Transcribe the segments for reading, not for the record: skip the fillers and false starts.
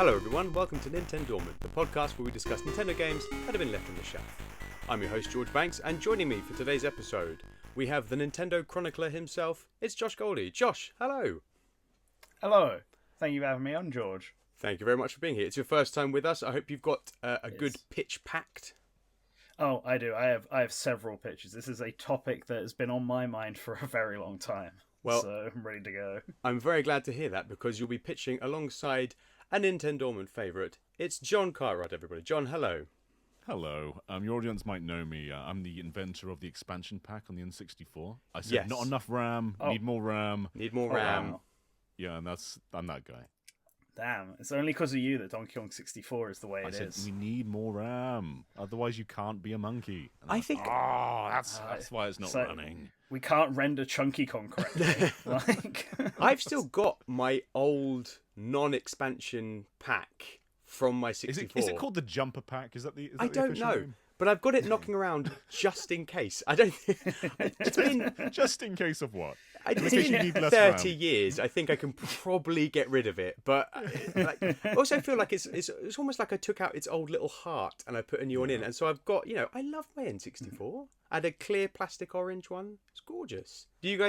Hello everyone, welcome to NintenDormant, the podcast where we discuss Nintendo games that have been left on the shelf. I'm your host George Banks, and joining me for today's episode, we have the Nintendo chronicler himself, it's Josh Goldie. Josh, hello! Hello, thank you for having me on, George. Thank you very much for being here. It's your first time with us. I hope you've got a good pitch packed. Oh, I do. I have several pitches. This is a topic that has been on my mind for a very long time. Well, so I'm ready to go. I'm very glad to hear that because you'll be pitching alongside a NintenDormant favourite. It's John Cartwright, everybody. John, hello. Hello. Your audience might know me. I'm the inventor of the expansion pack on the N64. I said not enough RAM. Need more RAM. Need more RAM. Wow. Yeah, and I'm that guy. Damn, it's only because of you that Donkey Kong 64 is the way it is. We need more RAM. Otherwise, you can't be a monkey. And I think. Oh, that's why it's not running. We can't render Chunky Kong correctly. I've still got my old non-expansion pack from my 64. Is it called the Jumper Pack? Is that the? I don't know. Name? But I've got it knocking around just in case. I don't think it's been just in case of what? It's been 30 years. I think I can probably get rid of it. But I also feel like it's almost like I took out its old little heart and I put a new one in. And so I've got, I love my N64. I had a clear plastic orange one. It's gorgeous. Did you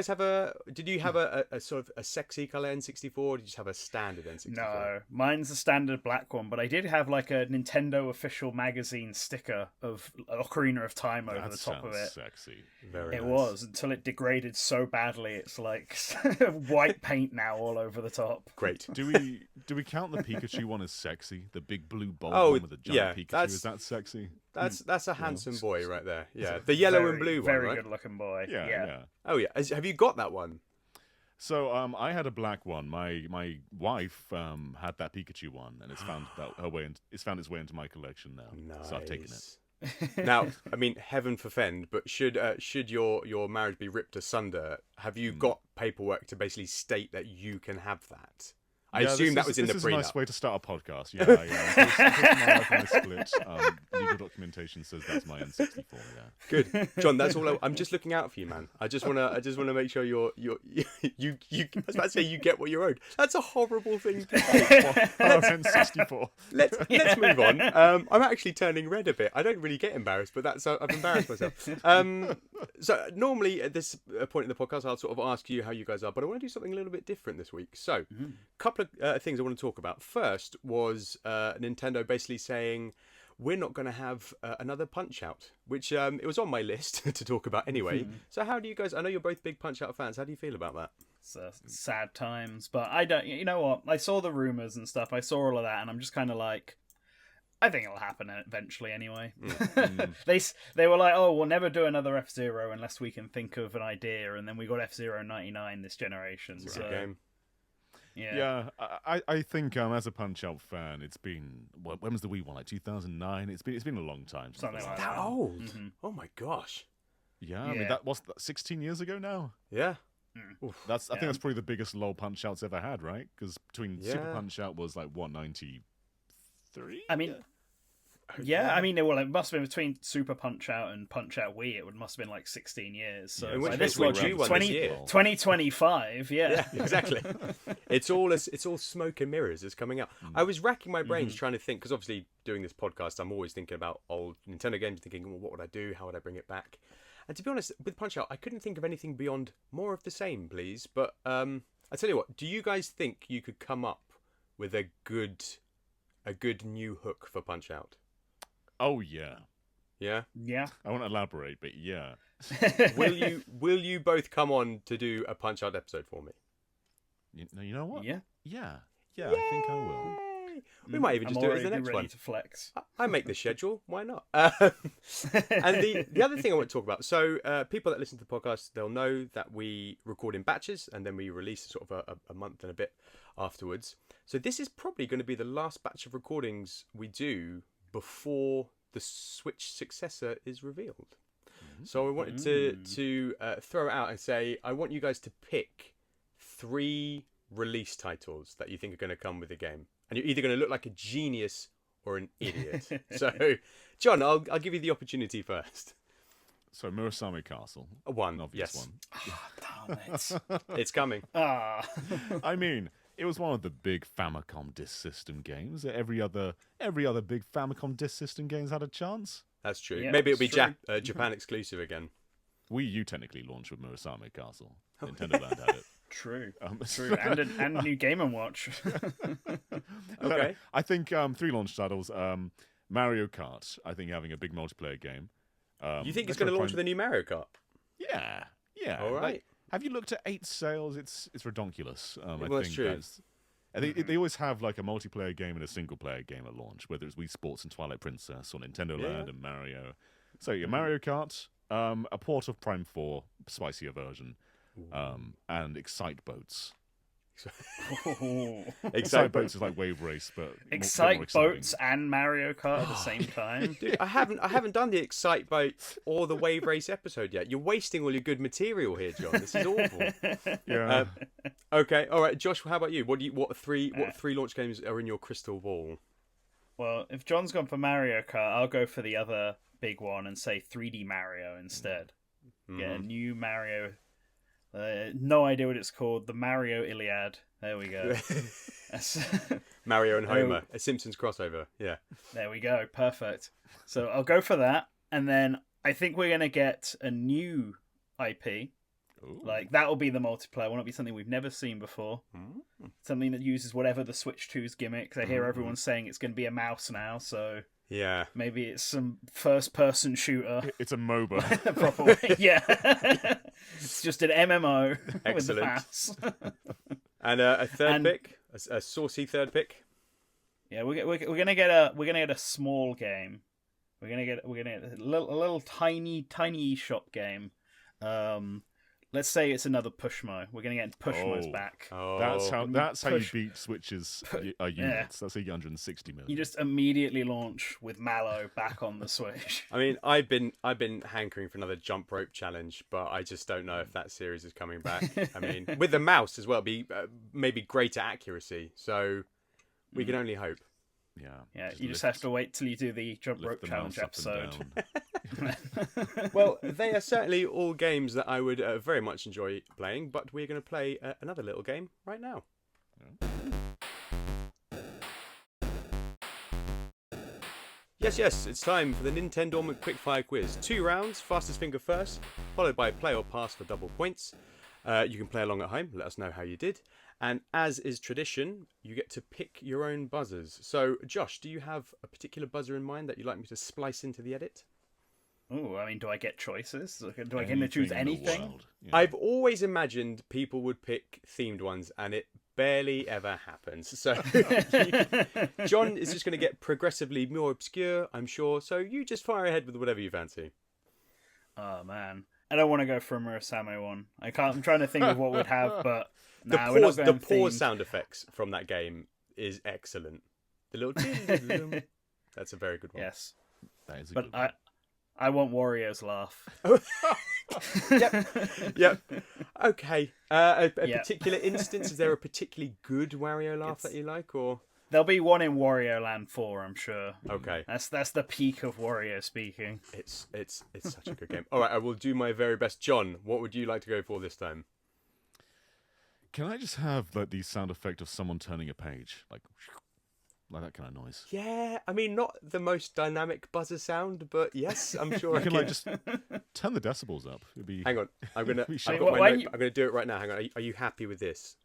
have a sort of a sexy colour N64 or did you just have a standard N64? No, mine's a standard black one, but I did have like a Nintendo official magazine sticker of Ocarina of Time over the top of it. Sexy. Very It nice. was until it degraded so badly it's like white paint now all over the top. Great. Do we count the Pikachu one as sexy? The big blue bold one with the giant Pikachu, is that sexy? That's a handsome boy right there. Yeah, the yellow and blue one, right? Very good looking boy. Yeah. Oh yeah. Have you got that one? So I had a black one. My wife had that Pikachu one, and it's found its way into my collection now. Nice. So I've taken it. Now, I mean, heaven forfend, but should your marriage be ripped asunder, have you got paperwork to basically state that you can have that? I assume that was in the prenup. This is a nice way to start a podcast. Yeah. My wife and I split. Legal documentation says that's my N64. Yeah. Good, John. That's all. I'm just looking out for you, man. I just wanna make sure you. I was about to say you get what you're owed. That's a horrible thing to say. N64. Let's move on. I'm actually turning red a bit. I don't really get embarrassed, but I've embarrassed myself. So normally at this point in the podcast, I'll sort of ask you how you guys are, but I want to do something a little bit different this week. So, couple of things I want to talk about. First was Nintendo basically saying we're not going to have another Punch-Out, which it was on my list to talk about anyway. So how do you guys, I know you're both big Punch-Out fans, how do you feel about that? It's sad times, but I don't, you know what, I saw the rumours and stuff, I saw all of that, and I'm just kind of like, I think it'll happen eventually anyway. They were like, oh, we'll never do another F-Zero unless we can think of an idea, and then we got F-Zero 99 this generation. It's a good game. Yeah, I think as a Punch-Out fan, it's been when was the Wii one? Like 2009. It's been a long time. Something like that old? Oh my gosh. Yeah, I mean that was 16 years ago now. Yeah. I think that's probably the biggest LOL Punch-Out's ever had, right? Because Super Punch-Out was like what 93. I mean. Yeah, I mean, it must have been between Super Punch-Out and Punch-Out Wii. It must have been like 16 years. So this was 2025. Yeah, exactly. It's all smoke and mirrors. It's coming out. I was racking my brains trying to think because obviously doing this podcast, I'm always thinking about old Nintendo games, thinking, well, what would I do? How would I bring it back? And to be honest, with Punch-Out, I couldn't think of anything beyond more of the same, please. But I tell you what, do you guys think you could come up with a good new hook for Punch-Out? Oh yeah. Yeah? Yeah. I won't elaborate, but yeah. Will you both come on to do a Punch-Out episode for me? You know what? Yeah. Yeah, I think I will. We might even just do it as the next one. To flex. I make the schedule. Why not? And the other thing I want to talk about. So people that listen to the podcast, they'll know that we record in batches and then we release sort of a month and a bit afterwards. So this is probably going to be the last batch of recordings we do before the Switch successor is revealed. So I wanted to throw it out and say, I want you guys to pick 3 release titles that you think are going to come with the game. And you're either going to look like a genius or an idiot. So, John, I'll give you the opportunity first. So, Murasame Castle. One, obvious yes. one. Oh, damn it. It's coming. Ah. I mean, It was one of the big Famicom disk system games. Every other big Famicom disk system games had a chance. That's true. Yeah, Maybe it'll be it's true. Japan exclusive again. Wii U technically launched with Murasame Castle. NintenDormant had it. True. True. And a new Game & Watch. Okay. I think 3 launch titles. Mario Kart, I think, having a big multiplayer game. You think it's going to launch with a new Mario Kart? Yeah. All right. Like, have you looked at 8 sales? It's redonkulous. I Well, think that's true. They always have like a multiplayer game and a single player game at launch, whether it's Wii Sports and Twilight Princess or Nintendo Land and Mario. So Mario Kart, a port of Prime 4, spicier version, and Excite Boats. Excite Boats is like Wave Race, but Excite more Boats and Mario Kart at the same time. Dude, I haven't done the Excite Boat or the Wave Race episode yet. You're wasting all your good material here, John. This is awful. Yeah. Okay, all right, Josh. How about you? What three launch games are in your crystal ball? Well, if John's gone for Mario Kart, I'll go for the other big one and say 3D Mario instead. Get a new Mario. No idea what it's called. The Mario Iliad. There we go. Mario and Homer, a Simpsons crossover. Yeah. There we go. Perfect. So I'll go for that, and then I think we're gonna get a new IP. Ooh. Like that'll be the multiplayer one. It'll be something we've never seen before. Something that uses whatever the Switch 2's gimmick. I hear everyone saying it's going to be a mouse now, so yeah, maybe it's some first-person shooter. It's a MOBA. Proper way. Yeah, it's just an MMO Excellent. with the mouse. And a third pick, a saucy third pick. Yeah, we're gonna get a small game. We're gonna get a little tiny eShop game. Let's say it's another Pushmo. We're gonna get Pushmo's back. Oh, That's how you beat Switch's units. Yeah. That's how you get 160 million. You just immediately launch with Mallow back on the Switch. I mean, I've been hankering for another jump rope challenge, but I just don't know if that series is coming back. I mean, with the mouse as well, be maybe greater accuracy. So we can only hope. Yeah. You just have to wait till you do the jump rope challenge episode. Well, they are certainly all games that I would very much enjoy playing, but we're going to play another little game right now. Yes, it's time for the NintenDormant Quickfire quiz. 2 rounds, fastest finger first, followed by play or pass for double points. You can play along at home, let us know how you did. And as is tradition, you get to pick your own buzzers. So, Josh, do you have a particular buzzer in mind that you'd like me to splice into the edit? Oh, I mean, do I get choices? Do I get to choose anything? Yeah. I've always imagined people would pick themed ones, and it barely ever happens. So, John is just going to get progressively more obscure, I'm sure. So, you just fire ahead with whatever you fancy. Oh, man. I don't want to go for a Murasame one. I'm trying to think of what we'd have, but The we're not pause, going the pause themed. sound effects from that game is excellent. The little that's a very good one. Yes, That is a but good one. I want Wario's laugh. Yep. Okay. A Yep. particular instance? Is there a particularly good Wario laugh that you like, or There'll be one in Wario Land 4, I'm sure. okay? That's the peak of Wario speaking. It's such a good game. All right, I will do my very best. John, what would you like to go for this time? Can I just have like the sound effect of someone turning a page, like that kind of noise? Yeah, I mean, not the most dynamic buzzer sound, but yes, I'm sure You I can can. like just turn the decibels up. It'd be. Hang on, I'm gonna. We I've should- got my Why note- you- I'm gonna do it right now. Hang on. Are you happy with this?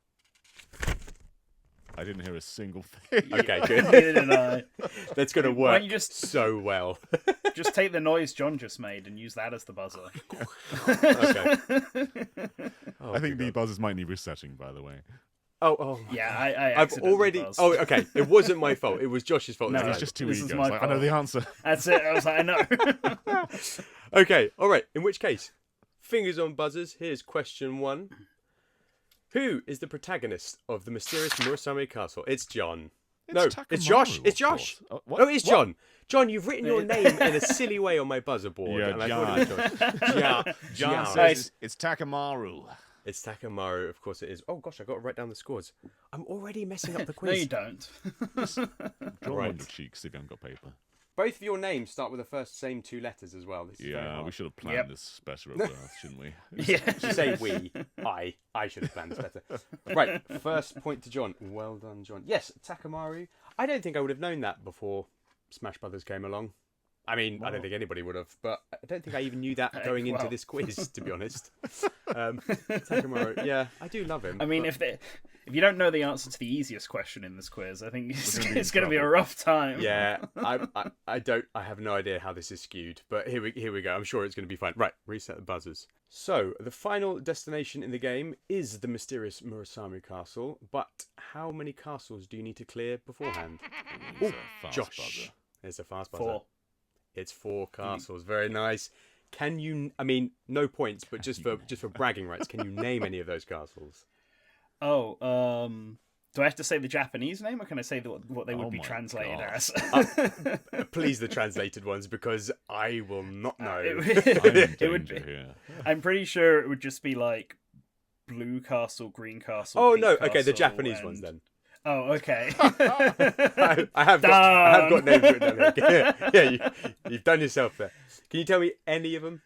I didn't hear a single thing. Okay, good. Neither did I. That's gonna Why work don't you just so well. just take the noise John just made and use that as the buzzer? Okay. Oh, I think good the God. buzzers might need resetting, by the way. Oh. Yeah, I I've accidentally already. buzzed. Oh, okay. It wasn't my fault. It was Josh's fault. No, this He's time. just too this eager. is It's my like, I know fault. the answer. That's it. I was like, I know. Okay. All right. In which case, fingers on buzzers. Here's question 1. Who is the protagonist of the Mysterious Murasame Castle? It's John. No, it's Takamaru, Josh. of It's Josh. course. Oh, it's John. John, you've written your name in a silly way on my buzzer board. Yeah, and I thought it was Josh. John John. says Nice. it's Takamaru. It's Takamaru, of course it is. Oh gosh, I got to write down the scores. I'm already messing up the No, you quiz. don't. Draw Right. on your cheeks if you haven't got paper. Both of your names start with the first same 2 letters as well. This is very Yeah, hard. we should have planned this better at birth, shouldn't we? Yeah. You say we. I should have planned this better. Right, first point to John. Well done, John. Yes, Takamaru. I don't think I would have known that before Smash Brothers came along. I mean, I don't think anybody would have, but I don't think I even knew that going into this quiz, to be honest. Takamaru, yeah, I do love him. I mean, if you don't know the answer to the easiest question in this quiz, I think it's going to be a rough time. Yeah, I have no idea how this is skewed, but here we go. I'm sure it's going to be fine. Right, reset the buzzers. So, the final destination in the game is the Mysterious Murasame Castle, but how many castles do you need to clear beforehand? It's a fast Josh. buzzer. It's a fast buzzer. 4. It's 4 castles. Very nice. Can you? I mean, no points, but just for bragging rights, can you name any of those castles? Oh, do I have to say the Japanese name, or can I say what they would be my translated God. as? Please, the translated ones, because I will not know. I'm in It would danger be. here. I'm pretty sure it would just be like Blue Castle, Green Castle. Oh Pink no! Okay, the Castle, Japanese and- ones then. Oh, okay. I have got names written down here. Yeah, you've done yourself there. Can you tell me any of them?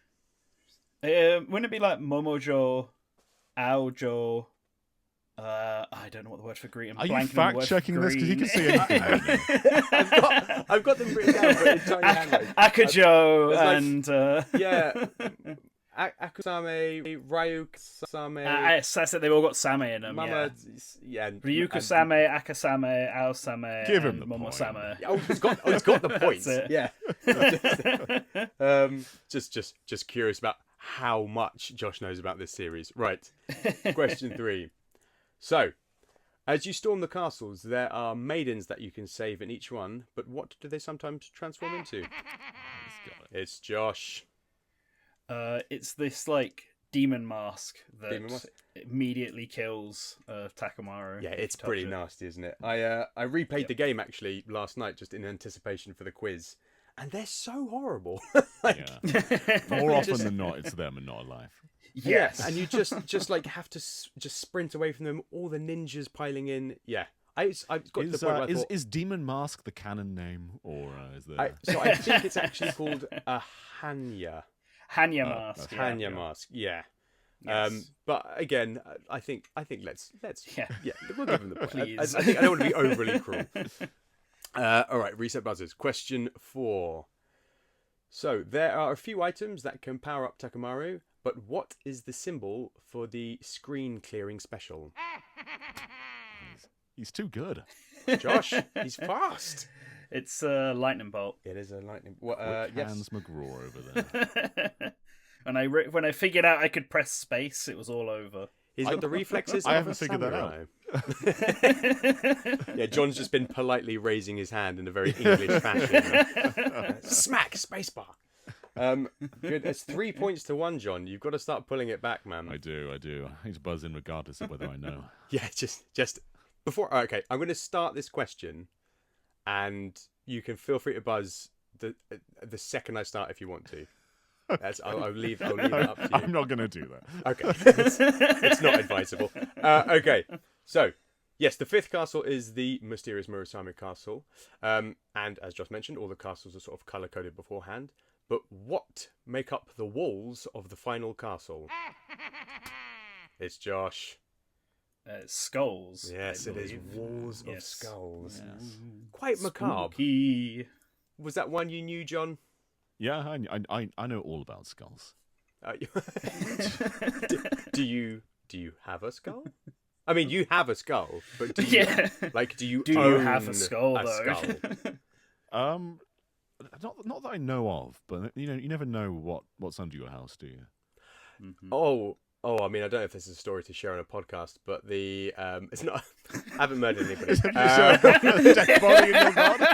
Wouldn't it be like Momojo, Aojo? I don't know what the word for green. Are you fact checking this? Because you can see green. anything. I've got them written down, but in tiny handwriting. Akajo There's and Yeah. Akusame, Ryuk-same, yes, that's it. They've all got Same in them. Mama, yeah. Ryuko-same, Akasame, Ao-same, Give him and the Momo-same. Oh, he's got the points. That's it. Yeah. Just curious about how much Josh knows about this series. Right. Question 3. So, as you storm the castles, there are maidens that you can save in each one, but what do they sometimes transform into? It's Josh. It's this like demon mask that Demon mask? immediately kills Takamaru. Yeah, if you it's touch pretty it. nasty, isn't it? I replayed the game actually last night just in anticipation for the quiz, and they're so horrible. Yeah. More often than not, it's them and not alive. Yes, Yeah, and you just like have to just sprint away from them. All the ninjas piling in. Yeah, I've got to the point where I thought, Is Demon Mask the canon name, or is there? I think it's actually called a Hanya. Hanya mask. Hanya mask. Yeah. Yes. But again, I think let's Yeah. we'll give them the point. Please. I don't want to be overly cruel. All right, reset buzzers. Question 4. So there are a few items that can power up Takamaru, but what is the symbol for the screen clearing special? He's too good. Josh, he's fast. It's a lightning bolt. It is a lightning. Hans Yes. McGraw over there. And when I figured out I could press space, it was all over. He's got the reflexes. I of haven't a figured that out. samurai. Yeah, John's just been politely raising his hand in a very English fashion. Smack spacebar. Good. It's 3 points to 1, John. You've got to start pulling it back, man. I do. I need to buzz in regardless of whether I know. Yeah, just before. Okay, I'm going to start this question, and you can feel free to buzz the second I start if you want to. I'll leave it up to you. I'm not going to do that. Okay, it's not advisable. Okay, so yes, the 5th castle is the Mysterious Murasame Castle, and as Josh mentioned, all the castles are sort of color coded beforehand. But what make up the walls of the final castle? It's Josh. Skulls. Yes, I it is believe. walls of Yes. skulls. Yes. Quite macabre. Spooky. Was that one you knew, John? Yeah, I know all about skulls. Do you have a skull? I mean, you have a skull, but do you, Yeah. like, do you Do you own have a skull, a though? skull? Not that I know of, but you never know what's under your house, do you? Mhm. Oh, I mean, I don't know if this is a story to share on a podcast, but it's not. I haven't murdered anybody. Dead body in your garden?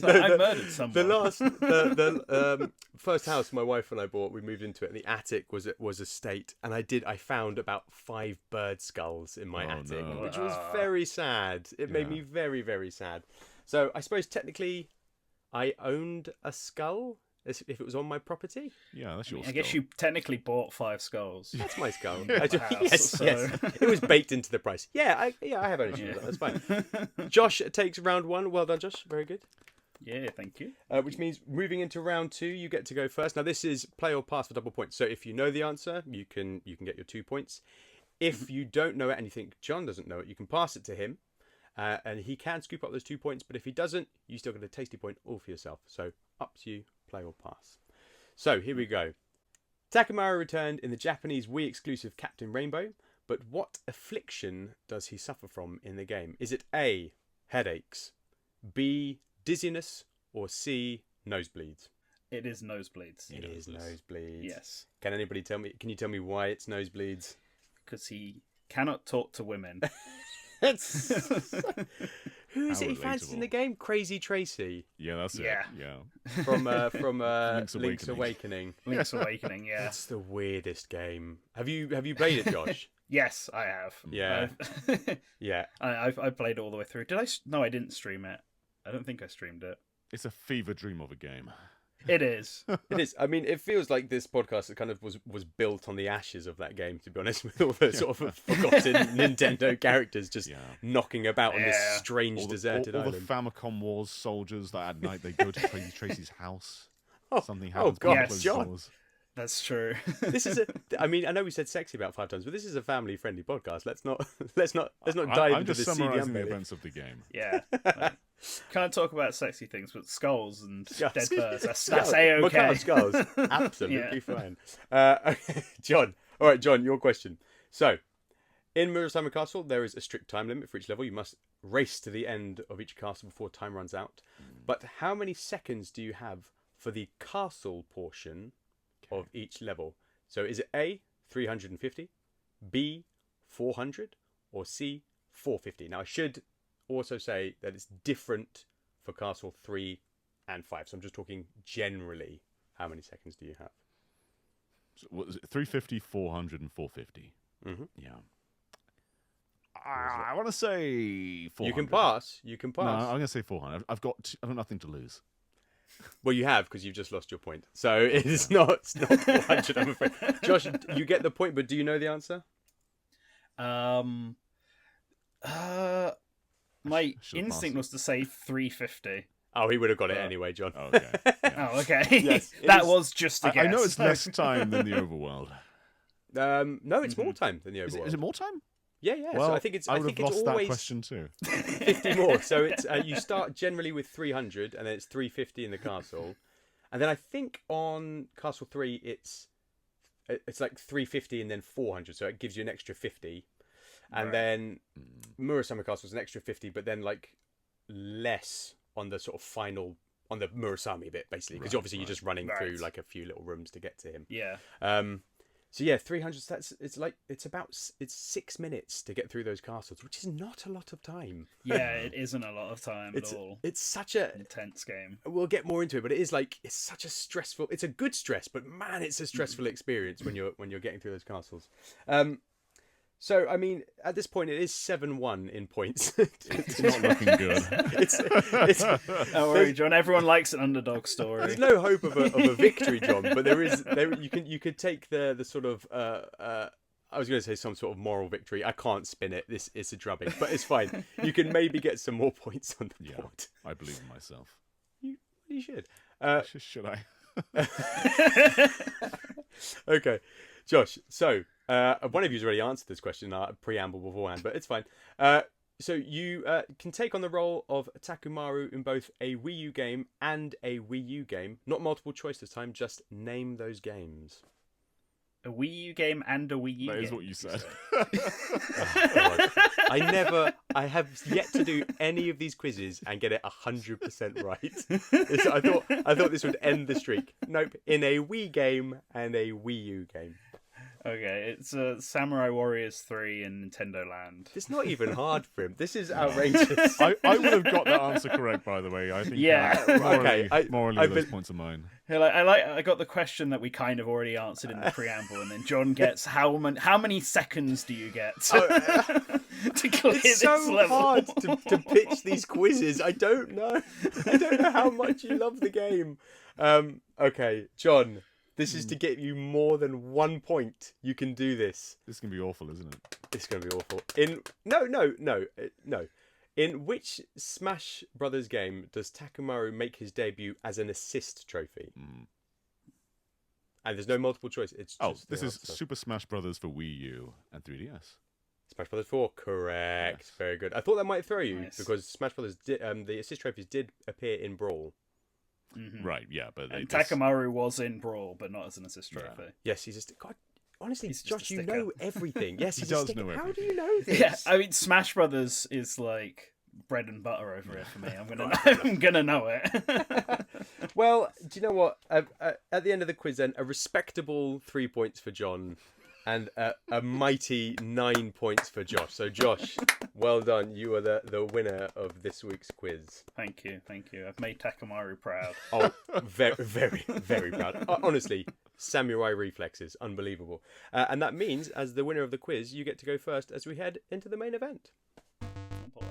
I murdered someone. The first house my wife and I bought, we moved into it, and the attic was a state, and I found about 5 bird skulls in my Oh, attic, no. which was very sad. It made me very, very sad. So I suppose technically, I owned a skull if it was on my property. Yeah, that's your I skull. guess you technically bought 5 skulls. That's my skull. House, Yes, so- yes. It was baked into the price. Yeah, I have ownership of that. That's fine. Josh takes round 1. Well done, Josh. Very good. Yeah, thank you. Which means moving into round 2, you get to go first. Now this is play or pass for double points. So if you know the answer, you can get your 2 points. If you don't know it and you think John doesn't know it, you can pass it to him, and he can scoop up those 2 points. But if he doesn't, you still get a tasty point all for yourself. So up to you, play or pass. So here we go. Takamaru returned in the Japanese Wii exclusive Captain Rainbow, but what affliction does he suffer from in the game? Is it A, headaches, B, dizziness, or C, nosebleeds? It is nosebleeds. It is nosebleeds. Yes. Can anybody tell me? Can you tell me why it's nosebleeds? Because he cannot talk to women. Who is it he fancies in the game? Crazy Tracy. Yeah, that's it. Yeah. From Link's Awakening. Link's Awakening, yeah. It's the weirdest game. Have you played it, Josh? Yes, I have. Yeah. Yeah. I played it all the way through. Did I? No, I didn't stream it. I don't think I streamed it. It's a fever dream of a game. It is. It is. I mean, it feels like this podcast kind of was built on the ashes of that game, to be honest, with all the sort of forgotten Nintendo characters just knocking about on this strange deserted island. island. All the Famicom Wars soldiers that at night they go to Crazy Tracy's house. Something happens. God, yes, John. That's true. This is I mean, I know we said sexy about 5 times, but this is a family-friendly podcast. Let's not dive I'm into just the summarising seedy the events of the game. Yeah. Can't talk about sexy things, but skulls and dead birds. That's Skulls. A-okay. Macabre skulls. Absolutely fine. Okay, John. All right, John, your question. So, in Murasame Castle, there is a strict time limit for each level. You must race to the end of each castle before time runs out. But how many seconds do you have for the castle portion of each level? So is it A, 350, B, 400, or C, 450? Now I should also say that it's different for Castle 3 and 5. So I'm just talking generally, how many seconds do you have? So what is it? 350, 400, and 450. Mm-hmm. Yeah. I want to say 400. You can pass. No, I'm going to say 400. I've got nothing to lose. Well, you have, because you've just lost your point. So it's not 400, I'm afraid. Josh, you get the point, but do you know the answer? My instinct was to say 350. Oh, he would have got it anyway, John. Okay. Yeah. Oh, okay. Yes, That was just a guess. I know it's less time than the overworld. No, it's more time than the overworld. Is it more time? Yeah. Well, So I think it's I would have lost always that question too. 50 more. So it's you start generally with 300, and then it's 350 in the castle, and then I think on Castle 3 it's like 350 and then 400. So it gives you an extra 50, and then Murasame Castle is an extra 50, but then like less on the sort of final on the Murasame bit, basically, because obviously you're just running through like a few little rooms to get to him. Yeah. So yeah, 300. It's 6 minutes to get through those castles, which is not a lot of time. Yeah, it isn't a lot of time at all. It's such a intense game. We'll get more into it, but it's such a stressful. It's a good stress, but man, it's a stressful experience when you're getting through those castles. So I mean, at this point, it is 7-1 in points. It's not looking good. Don't worry, John. Everyone likes an underdog story. There's no hope of a victory, John, but you could take the sort of I was going to say some sort of moral victory. I can't spin it. This is a drubbing, but it's fine. You can maybe get some more points on the board. I believe in myself. You should. Should I? Okay, Josh. So one of you's already answered this question. Preamble beforehand, but it's fine. So you can take on the role of Takamaru in both a Wii U game and a Wii U game. Not multiple choice this time. Just name those games. A Wii U game and a Wii U game. That is what you said. I have yet to do any of these quizzes and get it 100% right. I thought this would end the streak. Nope. In a Wii game and a Wii U game. Okay, it's Samurai Warriors 3 in Nintendo Land. It's not even hard for him. This is outrageous. I would have got that answer correct, by the way. I think. Yeah. Morally, those points are mine. I got the question that we kind of already answered in the preamble, and then John gets how many seconds do you get to clear it's this so level? hard to pitch these quizzes. I don't know how much you love the game. Okay, John. This is to get you more than 1 point. You can do this. This is going to be awful, isn't it? It's going to be awful. No. In which Smash Brothers game does Takamaru make his debut as an assist trophy? And there's no multiple choice. It's just this the is answer. Super Smash Brothers for Wii U and 3DS. Smash Brothers 4, correct. Yes. Very good. I thought that might throw you Nice. because Smash Brothers, the assist trophies did appear in Brawl. Right, yeah, but And Takamaru was in Brawl, but not as an assist trophy. Yeah. Yes, he's just God. Honestly, He's just Josh, a you sticker. know everything. Yes, He he's does a sticker. know How do everything. you know this? Yeah, I mean, Smash Brothers is like bread and butter over here for me. I'm gonna know it. Well, do you know what? At the end of the quiz, then, a respectable 3 points for John, and a mighty 9 points for Josh. So, Josh, well done. You are the winner of this week's quiz. Thank you. I've made Takamaru proud. Oh, very, very, very proud. Honestly, samurai reflexes, unbelievable. And that means, as the winner of the quiz, you get to go first as we head into the main event. Oh boy.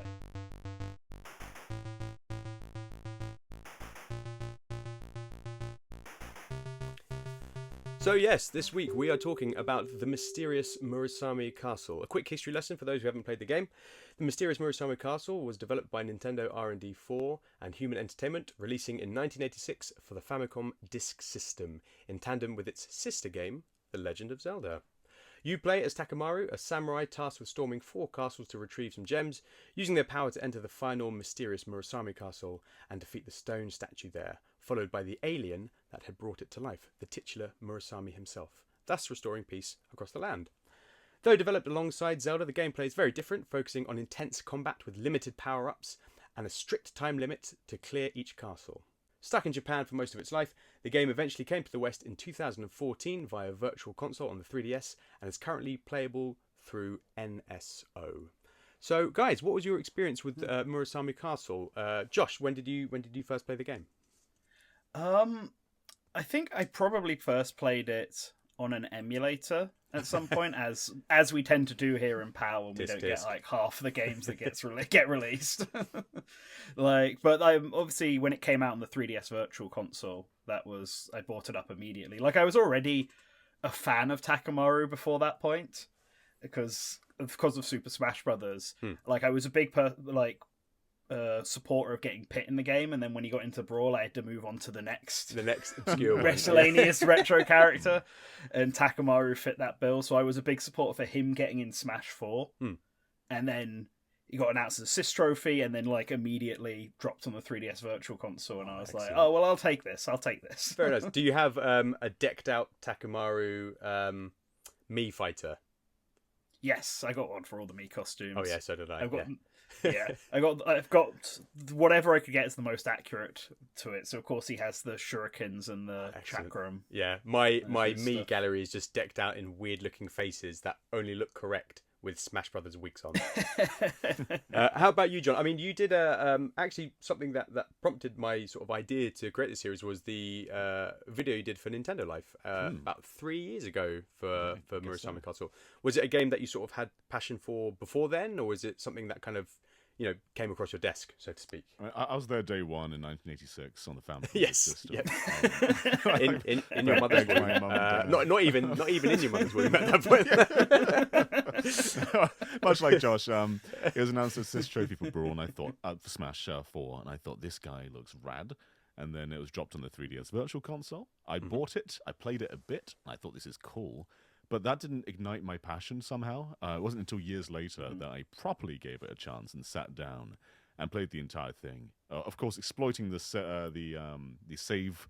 So yes, this week we are talking about the Mysterious Murasame Castle. A quick history lesson for those who haven't played the game. The Mysterious Murasame Castle was developed by Nintendo R&D 4 and Human Entertainment, releasing in 1986 for the Famicom Disk System, in tandem with its sister game, The Legend of Zelda. You play as Takamaru, a samurai tasked with storming 4 castles to retrieve some gems, using their power to enter the final Mysterious Murasame Castle and defeat the stone statue there, followed by the alien that had brought it to life, the titular Murasame himself, thus restoring peace across the land. Though developed alongside Zelda, the gameplay is very different, focusing on intense combat with limited power-ups and a strict time limit to clear each castle. Stuck in Japan for most of its life, the game eventually came to the West in 2014 via Virtual Console on the 3DS and is currently playable through NSO. So, guys, what was your experience with Murasame Castle? Josh, when did you first play the game? I think I probably first played it on an emulator at some point, as we tend to do here in PAL when we don't get like half the games that get released. But obviously when it came out on the 3DS Virtual Console, I bought it up immediately. Like I was already a fan of Takamaru before that point because of Super Smash Brothers. Like I was a big supporter of getting Pit in the game, and then when he got into Brawl, I had to move on to the next obscure miscellaneous retro character, and Takamaru fit that bill. So I was a big supporter for him getting in Smash 4, and then he got announced as assist trophy, and then like immediately dropped on the 3DS Virtual Console, and I was like, oh well, I'll take this. Very nice. Do you have a decked out Takamaru Mii fighter? Yes, I got one for all the Mii costumes. Oh yeah, so did I. I've got whatever I could get is the most accurate to it. So of course he has the shurikens and the chakram. Yeah, my Mii gallery is just decked out in weird looking faces that only look correct with Smash Brothers weeks on. How about you, John? I mean, you did actually something that prompted my sort of idea to create this series was the video you did for Nintendo Life about 3 years ago for Murasame Castle. Was it a game that you sort of had passion for before then, or was it something that kind of came across your desk, so to speak? I was there day one in 1986 on the Famicom yes, system. Yep. in your mother's womb. Not even in your mother's womb at that point. Much like Josh, it was announced as this trophy for Brawl, and I thought for Smash 4, and I thought this guy looks rad. And then it was dropped on the 3DS Virtual Console. I bought it, I played it a bit, and I thought this is cool. But that didn't ignite my passion somehow. It wasn't until years later that I properly gave it a chance and sat down and played the entire thing. Of course, exploiting the save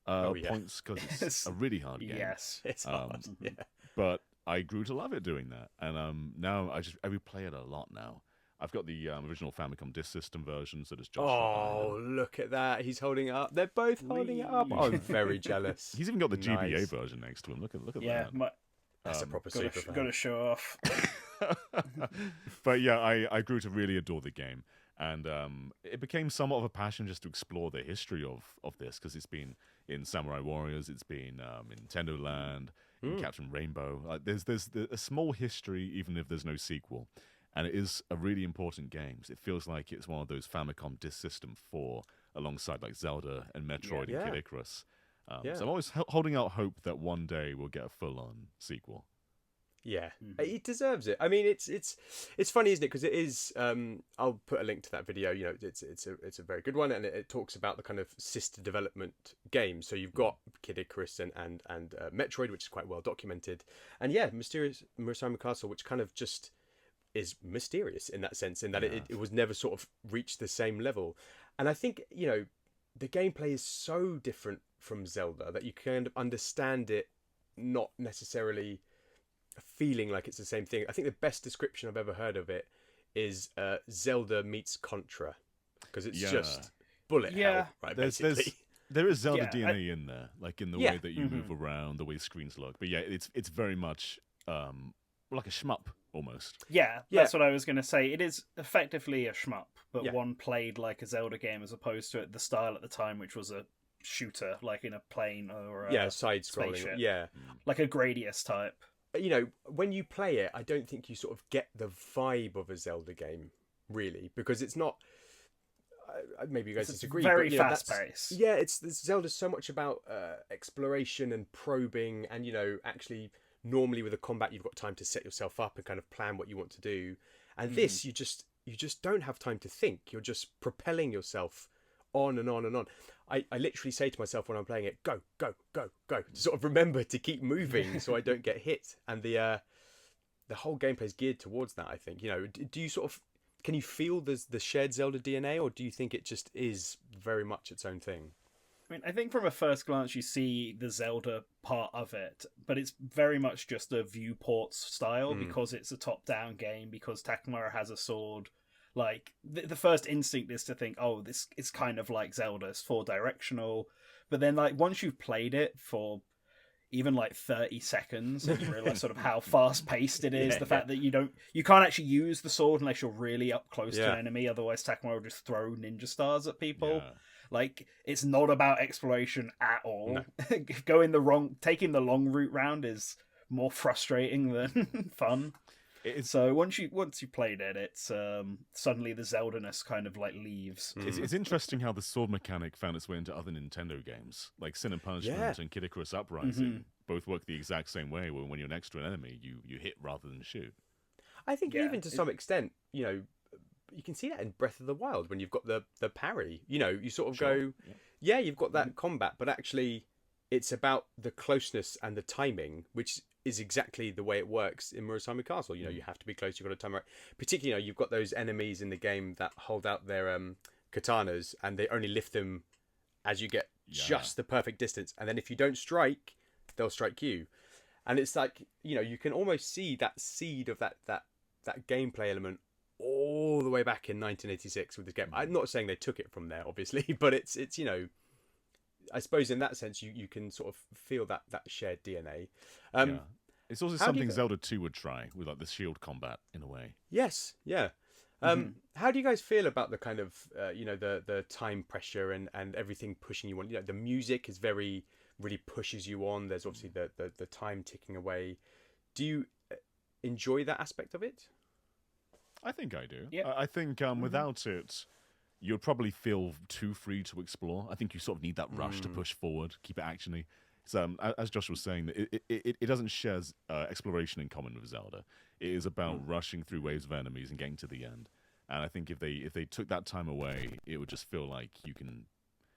points because it's a really hard game. Yes, it's hard. Yeah. But I grew to love it doing that, and now I replay it a lot now. I've got the original Famicom Disk System version, so does Josh. Oh, look at that. He's holding it up. They're both holding it up. I'm very jealous. He's even got the GBA version next to him. Look at that. Yeah, that's a proper super fan. Got to show off. But yeah, I grew to really adore the game. And it became somewhat of a passion just to explore the history of this, because it's been in Samurai Warriors, it's been in Nintendo Land, in Captain Rainbow. There's a small history, even if there's no sequel. And it is a really important game. It feels like it's one of those Famicom Disk System 4 alongside like Zelda and Metroid and Kid Icarus. So I'm always holding out hope that one day we'll get a full-on sequel. Yeah, it deserves it. I mean, it's funny, isn't it? Because it is. I'll put a link to that video. You know, it's a very good one, and it talks about the kind of sister development games. So you've got Kid Icarus and Metroid, which is quite well documented, and yeah, Mysterious Murasame Castle, which kind of just is mysterious in that sense, in that it was never sort of reached the same level. And I think, you know, the gameplay is so different from Zelda that you kind of understand it, not necessarily feeling like it's the same thing. I think the best description I've ever heard of it is Zelda meets Contra, because it's just bullet hell, right? There is Zelda DNA in there, like in the way that you move around, the way screens look. But yeah, it's very much like a shmup almost. Yeah, that's what I was going to say. It is effectively a shmup, but one played like a Zelda game as opposed to the style at the time, which was a shooter, like in a plane or a side-scrolling, spaceship. Like a Gradius type. You know, when you play it, I don't think you sort of get the vibe of a Zelda game, really, because it's not. Maybe you guys disagree. Very but, fast-paced. Yeah, Zelda's so much about exploration and probing, and you know, actually, normally with a combat, you've got time to set yourself up and kind of plan what you want to do. And this, you just don't have time to think. You're just propelling yourself on and on and on. I literally say to myself when I'm playing it, go, go, go, go, to sort of remember to keep moving so I don't get hit. And the whole gameplay is geared towards that, I think. You know, do you sort of, can you feel the shared Zelda DNA, or do you think it just is very much its own thing? I mean, I think from a first glance you see the Zelda part of it, but it's very much just a viewport style because it's a top-down game, because Takamaru has a sword. Like, the first instinct is to think, oh, this is kind of like Zelda, it's 4-directional. But then, like, once you've played it for even, like, 30 seconds, and you realise sort of how fast-paced it is, the fact that you can't actually use the sword unless you're really up close to an enemy, otherwise Takamaru will just throw ninja stars at people. Yeah. Like, it's not about exploration at all. No. Taking the long route round is more frustrating than fun. So once you played it, it's suddenly the Zelda-ness kind of like leaves. It's interesting how the sword mechanic found its way into other Nintendo games, like Sin and Punishment and Kid Icarus Uprising. Both work the exact same way. Where when you're next to an enemy, you hit rather than shoot. I think even to some extent, you know, you can see that in Breath of the Wild when you've got the parry. You know, you sort of go, you've got that combat, but actually it's about the closeness and the timing, which is exactly the way it works in Murasame Castle. You know, you have to be close, you've got to time right. Particularly, you know, you've got those enemies in the game that hold out their katanas, and they only lift them as you get just the perfect distance. And then if you don't strike, they'll strike you. And it's like, you know, you can almost see that seed of that gameplay element all the way back in 1986 with this game. I'm not saying they took it from there, obviously, but it's you know, I suppose in that sense you can sort of feel that shared DNA. It's also something Zelda 2 would try with like the shield combat in a way. Yes, yeah. How do you guys feel about the kind of you know, the time pressure and everything pushing you on? You know, the music is really pushes you on. There's obviously the time ticking away. Do you enjoy that aspect of it? I think I do. Yeah. I think without it, you'd probably feel too free to explore. I think you sort of need that rush to push forward, keep it actiony. So, as Josh was saying, it doesn't share exploration in common with Zelda. It is about rushing through waves of enemies and getting to the end. And I think if they took that time away, it would just feel like you can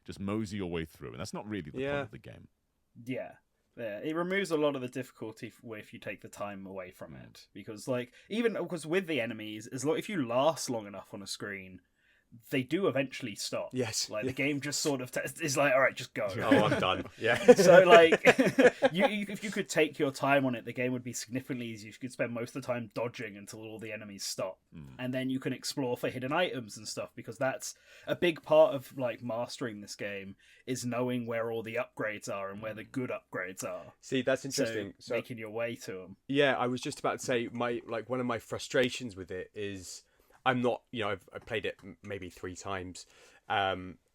just mosey your way through, and that's not really the point of the game. Yeah. Yeah, it removes a lot of the difficulty if you take the time away from it, because because with the enemies, if you last long enough on a screen, they do eventually stop. Yes. Like the game just sort of is like, all right, just go. Oh, I'm done. Yeah. So like, if you could take your time on it, the game would be significantly easier. You could spend most of the time dodging until all the enemies stop, and then you can explore for hidden items and stuff. Because that's a big part of like mastering this game, is knowing where all the upgrades are and where the good upgrades are. See, that's interesting. So making your way to them. Yeah, I was just about to say one of my frustrations with it is, I'm not, you know, I've played it maybe 3 times,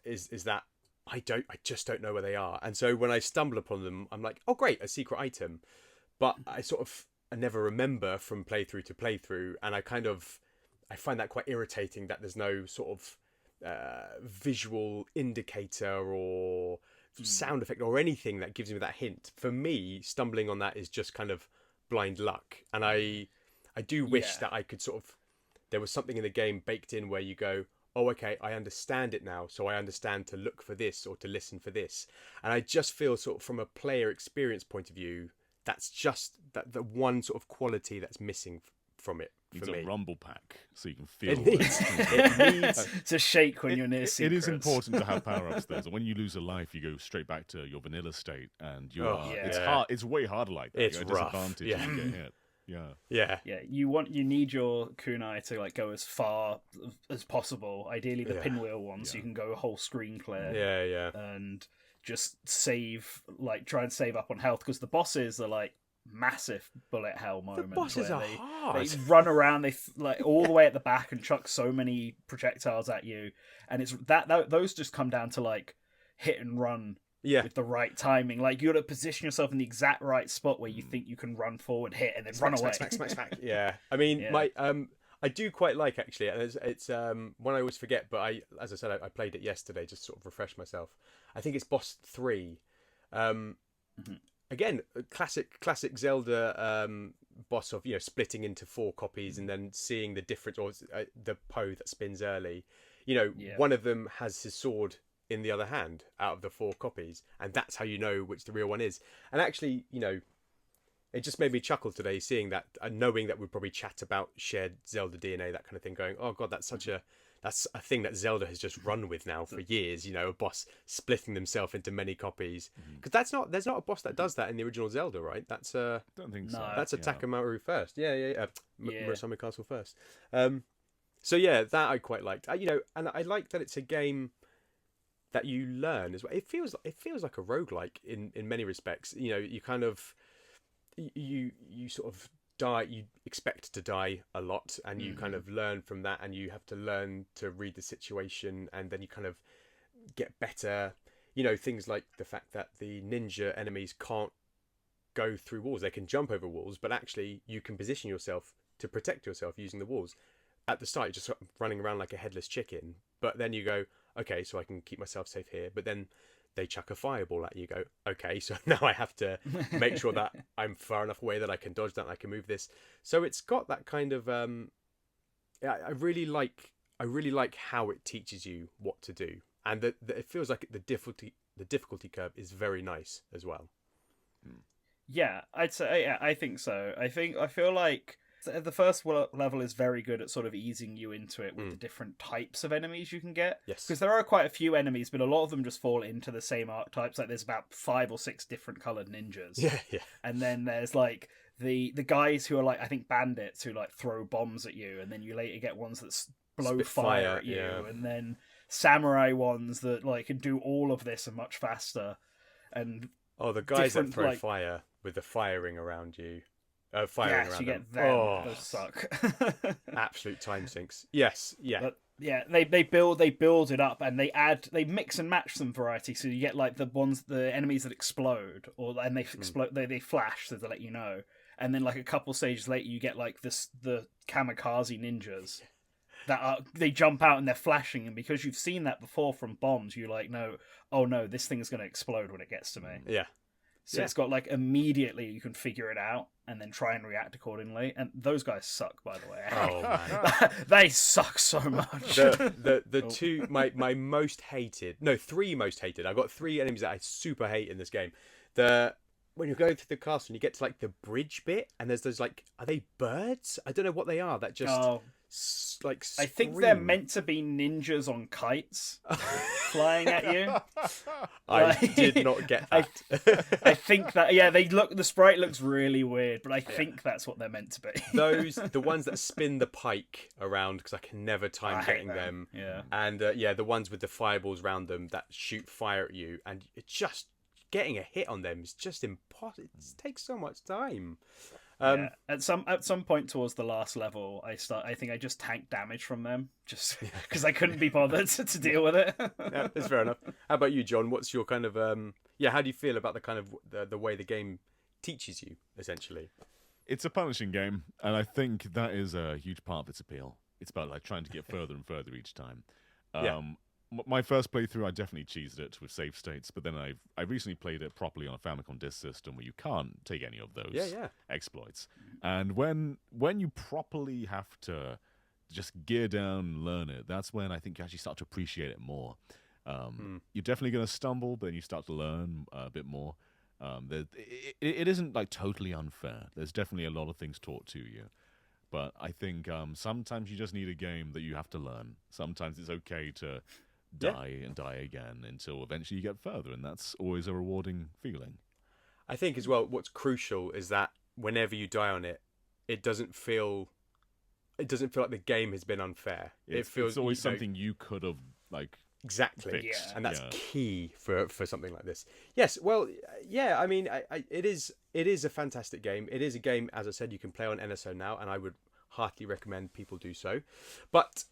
is that I just don't know where they are. And so when I stumble upon them, I'm like, oh great, a secret item. But I never remember from playthrough to playthrough, and I find that quite irritating that there's no sort of visual indicator or sound effect or anything that gives me that hint. For me, stumbling on that is just kind of blind luck, and I do wish that I could sort of, there was something in the game baked in where you go, oh, okay, I understand it now, so I understand to look for this or to listen for this. And I just feel sort of from a player experience point of view, that's just the one sort of quality that's missing from it for me. It's a rumble pack, so you can feel it needs to shake when you're near secrets. It is important to have power-ups there. So when you lose a life, you go straight back to your vanilla state, and it's hard. It's way harder like that. It's you rough. Disadvantage Yeah. and you get hit. Yeah. You need your kunai to like go as far as possible. Ideally, the pinwheel one, so you can go a whole screen clear. Yeah. And just try and save up on health, because the bosses are like massive bullet hell moments. The bosses are hard. They run around, they like all the way at the back and chuck so many projectiles at you, and it's those just come down to like hit and run. Yeah. With the right timing, like you got to position yourself in the exact right spot where you think you can run forward, hit, and then run away. Smack. Yeah, I mean, my I do quite like, actually, and it's one I always forget, but as I said, I played it yesterday just to sort of refresh myself. I think it's boss 3. Again, classic Zelda boss of splitting into 4 copies and then seeing the difference, or the Poe that spins early. One of them has his sword in the other hand out of the 4 copies, and that's how you know which the real one is. And actually, it just made me chuckle today seeing that, and knowing that we'd probably chat about shared Zelda DNA, that kind of thing, going, oh god, that's a thing that Zelda has just run with now for years, a boss splitting themselves into many copies, because there's not a boss that does that in the original Zelda, right? That's don't think so. That's a Takamaru first. Murasame Castle first. So yeah, that I quite liked. And I like that it's a game that you learn as well. It feels like a roguelike in many respects. You kind of you sort of die, you expect to die a lot, and you kind of learn from that, and you have to learn to read the situation, and then you kind of get better. Things like the fact that the ninja enemies can't go through walls. They can jump over walls, but actually you can position yourself to protect yourself using the walls. At the start, you're just sort of running around like a headless chicken, but then you go, okay, so I can keep myself safe here. But then they chuck a fireball at you. Go, okay, so now I have to make sure that I'm far enough away that I can dodge that and I can move this. So it's got that kind of I really like how it teaches you what to do, and that it feels like the difficulty curve is very nice as well. Yeah, I'd say I think so. I feel like the first level is very good at sort of easing you into it with the different types of enemies you can get. Yes. Because there are quite a few enemies, but a lot of them just fall into the same archetypes. Like there's about 5 or 6 different coloured ninjas. Yeah. And then there's like the guys who are like, I think, bandits who like throw bombs at you, and then you later get ones that blow fire at you, and then samurai ones that like can do all of this and much faster. And the guys that throw fire with the firing around you. Firing around you them. get them. Those suck. Absolute time sinks. Yes, yeah. But yeah, they build it up, and they mix and match some variety. So you get like the enemies that explode, and they explode. They flash, so to let you know. And then like a couple stages later, you get like the kamikaze ninjas that they jump out and they're flashing, and because you've seen that before from bombs, you're like, no, this thing is going to explode when it gets to me. Yeah. So it's got like immediately you can figure it out and then try and react accordingly. And those guys suck, by the way. Oh man, they suck so much. The two my most hated, no, 3 most hated. I've got 3 enemies that I super hate in this game. When you're going through the castle and you get to like the bridge bit, and there's those like, are they birds? I don't know what they are. That just like scream. I think they're meant to be ninjas on kites flying at you. I did not get that. I think that the sprite looks really weird, but I think that's what they're meant to be. The ones that spin the pike around, because I can never time getting them. Yeah. And the ones with the fireballs around them that shoot fire at you, and it just getting a hit on them is just impossible. It takes so much time. At some point towards the last level, I think I just tanked damage from them, just because I couldn't be bothered to deal with it. Yeah, that's fair enough. How about you, John? What's your kind of how do you feel about the kind of the way the game teaches you, essentially? It's a punishing game, and I think that is a huge part of its appeal. It's about like trying to get further and further each time. my first playthrough, I definitely cheesed it with save states, but then I recently played it properly on a Famicom disk system where you can't take any of those exploits. And when you properly have to just gear down and learn it, that's when I think you actually start to appreciate it more. You're definitely going to stumble, but then you start to learn a bit more. It isn't like totally unfair. There's definitely a lot of things taught to you. But I think sometimes you just need a game that you have to learn. Sometimes it's okay to die and die again until eventually you get further, and that's always a rewarding feeling. I think as well, what's crucial is that whenever you die on it, it doesn't feel like the game has been unfair. It feels it's always something you could have exactly fixed. And that's key for something like this. Yes, well, yeah, I mean, it is a fantastic game. It is a game, as I said, you can play on NSO now, and I would heartily recommend people do so. But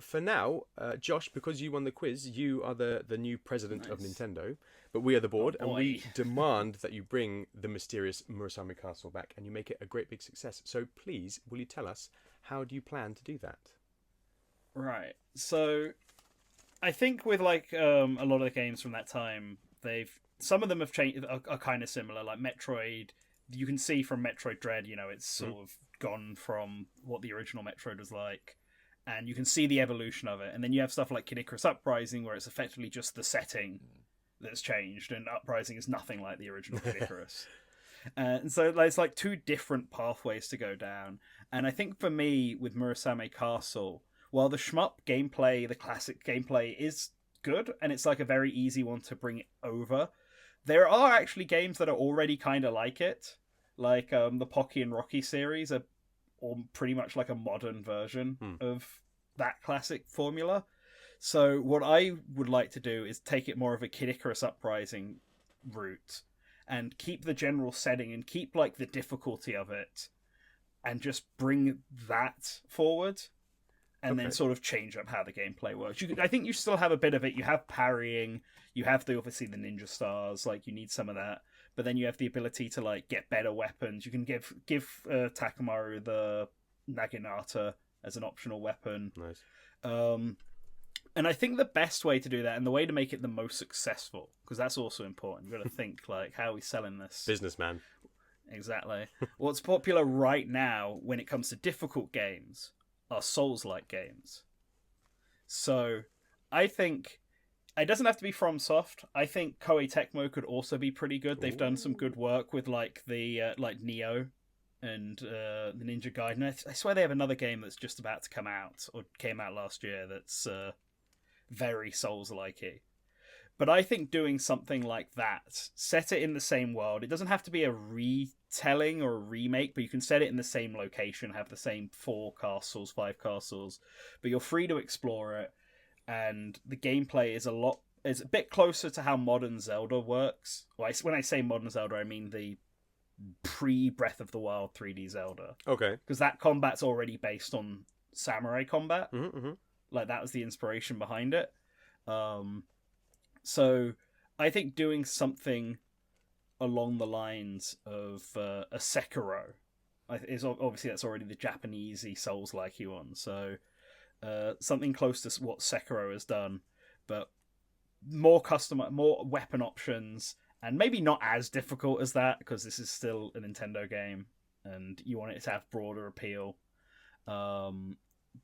for now, Josh, because you won the quiz, you are the new president of Nintendo, but we are the board, and we demand that you bring the Mysterious Murasame Castle back and you make it a great big success. So please, will you tell us, how do you plan to do that? Right, so I think with like a lot of the games from that time, some of them have changed, are kind of similar. Like Metroid, you can see from Metroid Dread, it's sort of gone from what the original Metroid was like, and you can see the evolution of it. And then you have stuff like Kid Icarus Uprising, where it's effectively just the setting that's changed, and Uprising is nothing like the original Kid Icarus. And so it's like two different pathways to go down. And I think for me, with Murasame Castle, while the shmup gameplay, the classic gameplay, is good, and it's like a very easy one to bring it over, there are actually games that are already kind of like it. Like the Pocky and Rocky series are pretty much like a modern version of that classic formula. So what I would like to do is take it more of a Kid Icarus Uprising route and keep the general setting and keep like the difficulty of it and just bring that forward. And then sort of change up how the gameplay works. I think you still have a bit of it. You have parrying. You have obviously the ninja stars. Like, you need some of that. But then you have the ability to like get better weapons. You can give Takamaru the Naginata as an optional weapon. Nice. And I think the best way to do that, and the way to make it the most successful, because that's also important. You've got to think like, how are we selling this? Businessman. Exactly. What's popular right now when it comes to difficult games are Souls-like games. So I think it doesn't have to be FromSoft. I think Koei Tecmo could also be pretty good. They've done some good work with like the like Neo and the Ninja Gaiden. I swear they have another game that's just about to come out, or came out last year, that's very Souls-like-y. But I think doing something like that, set it in the same world. It doesn't have to be a retelling or a remake, but you can set it in the same location, have the same 4 castles, 5 castles, but you're free to explore it. And the gameplay is a bit closer to how modern Zelda works. Well, when I say modern Zelda, I mean the pre-Breath of the Wild 3D Zelda. Okay. Because that combat's already based on samurai combat. Mm-hmm. Like, that was the inspiration behind it. So I think doing something along the lines of a Sekiro is obviously, that's already the Japanesey Souls-like one. So something close to what Sekiro has done, but more weapon options, and maybe not as difficult as that, because this is still a Nintendo game and you want it to have broader appeal.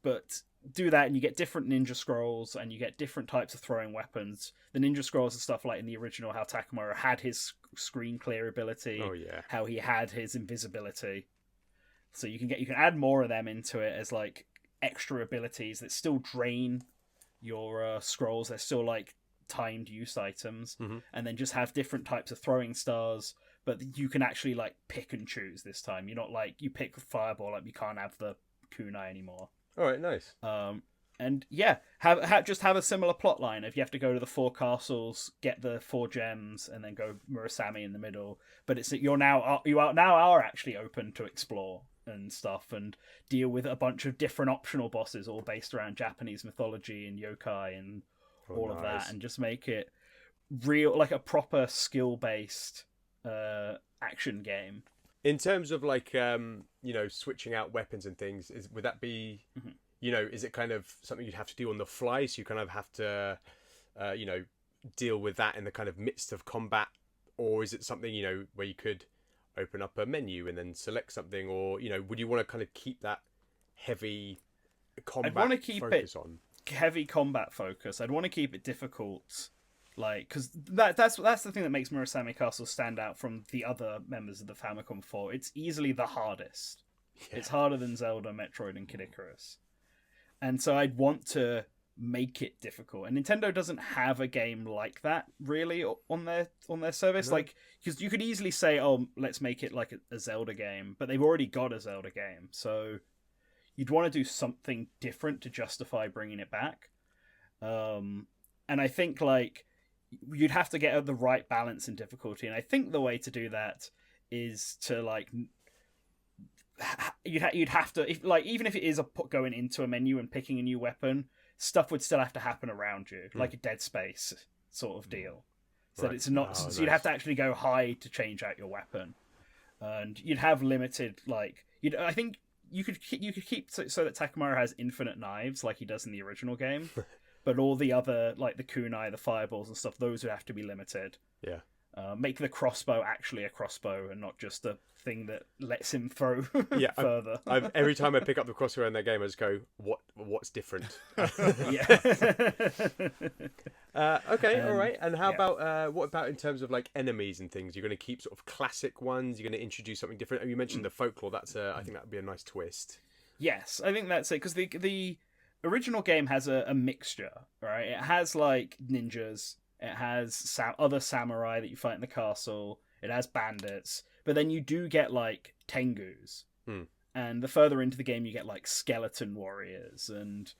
But do that, and you get different ninja scrolls, and you get different types of throwing weapons. The ninja scrolls are stuff like in the original, how Takamaru had his screen clear ability, how he had his invisibility. So you can add more of them into it as like extra abilities that still drain your scrolls. They're still like timed use items, and then just have different types of throwing stars. But you can actually like pick and choose this time. You're not like, you pick Fireball, like you can't have the kunai anymore. All right, nice. And yeah, just have a similar plot line. If you have to go to the 4 castles, get the 4 gems, and then go Murasame in the middle. But you are now actually open to explore and stuff, and deal with a bunch of different optional bosses, all based around Japanese mythology and yokai and all of that, and just make it real, like a proper skill-based action game. In terms of like switching out weapons and things, would that be is it kind of something you'd have to do on the fly, so you kind of have to deal with that in the kind of midst of combat, or is it something where you could open up a menu and then select something, or would you want to kind of keep that heavy combat I'd want to keep focus on? Heavy combat focus. I'd want to keep it difficult, because that's the thing that makes Murasame Castle stand out from the other members of the Famicom 4. It's easily the hardest. Yeah. It's harder than Zelda, Metroid, and Kid Icarus, and so I'd want to make it difficult. And Nintendo doesn't have a game like that really on their service. No. Like, because you could easily say, "Oh, let's make it like a Zelda game," but they've already got a Zelda game, so you'd want to do something different to justify bringing it back. And I think like you'd have to get the right balance in difficulty, and I think the way to do that is to like you'd have to even if it is going into a menu and picking a new weapon, stuff would still have to happen around you, like a Dead Space sort of deal. So that it's not. So you'd have to actually go high to change out your weapon, and you'd have limited I think you could keep so that Takamaru has infinite knives like he does in the original game, but all the other like the kunai, the fireballs and stuff, those would have to be limited. Yeah. Make the crossbow actually a crossbow and not just a thing that lets him throw further. Every time I pick up the crossbow in that game, I just go, what's different? Yeah. Okay, all right. And how about what about in terms of like enemies and things? You're going to keep sort of classic ones. You're going to introduce something different. You mentioned the folklore. That's I think that would be a nice twist. Yes, I think that's it, because the original game has a mixture, right? It has like ninjas. It has other samurai that you fight in the castle. It has bandits. But then you do get, like, tengus. And the further into the game, you get, like, skeleton warriors. And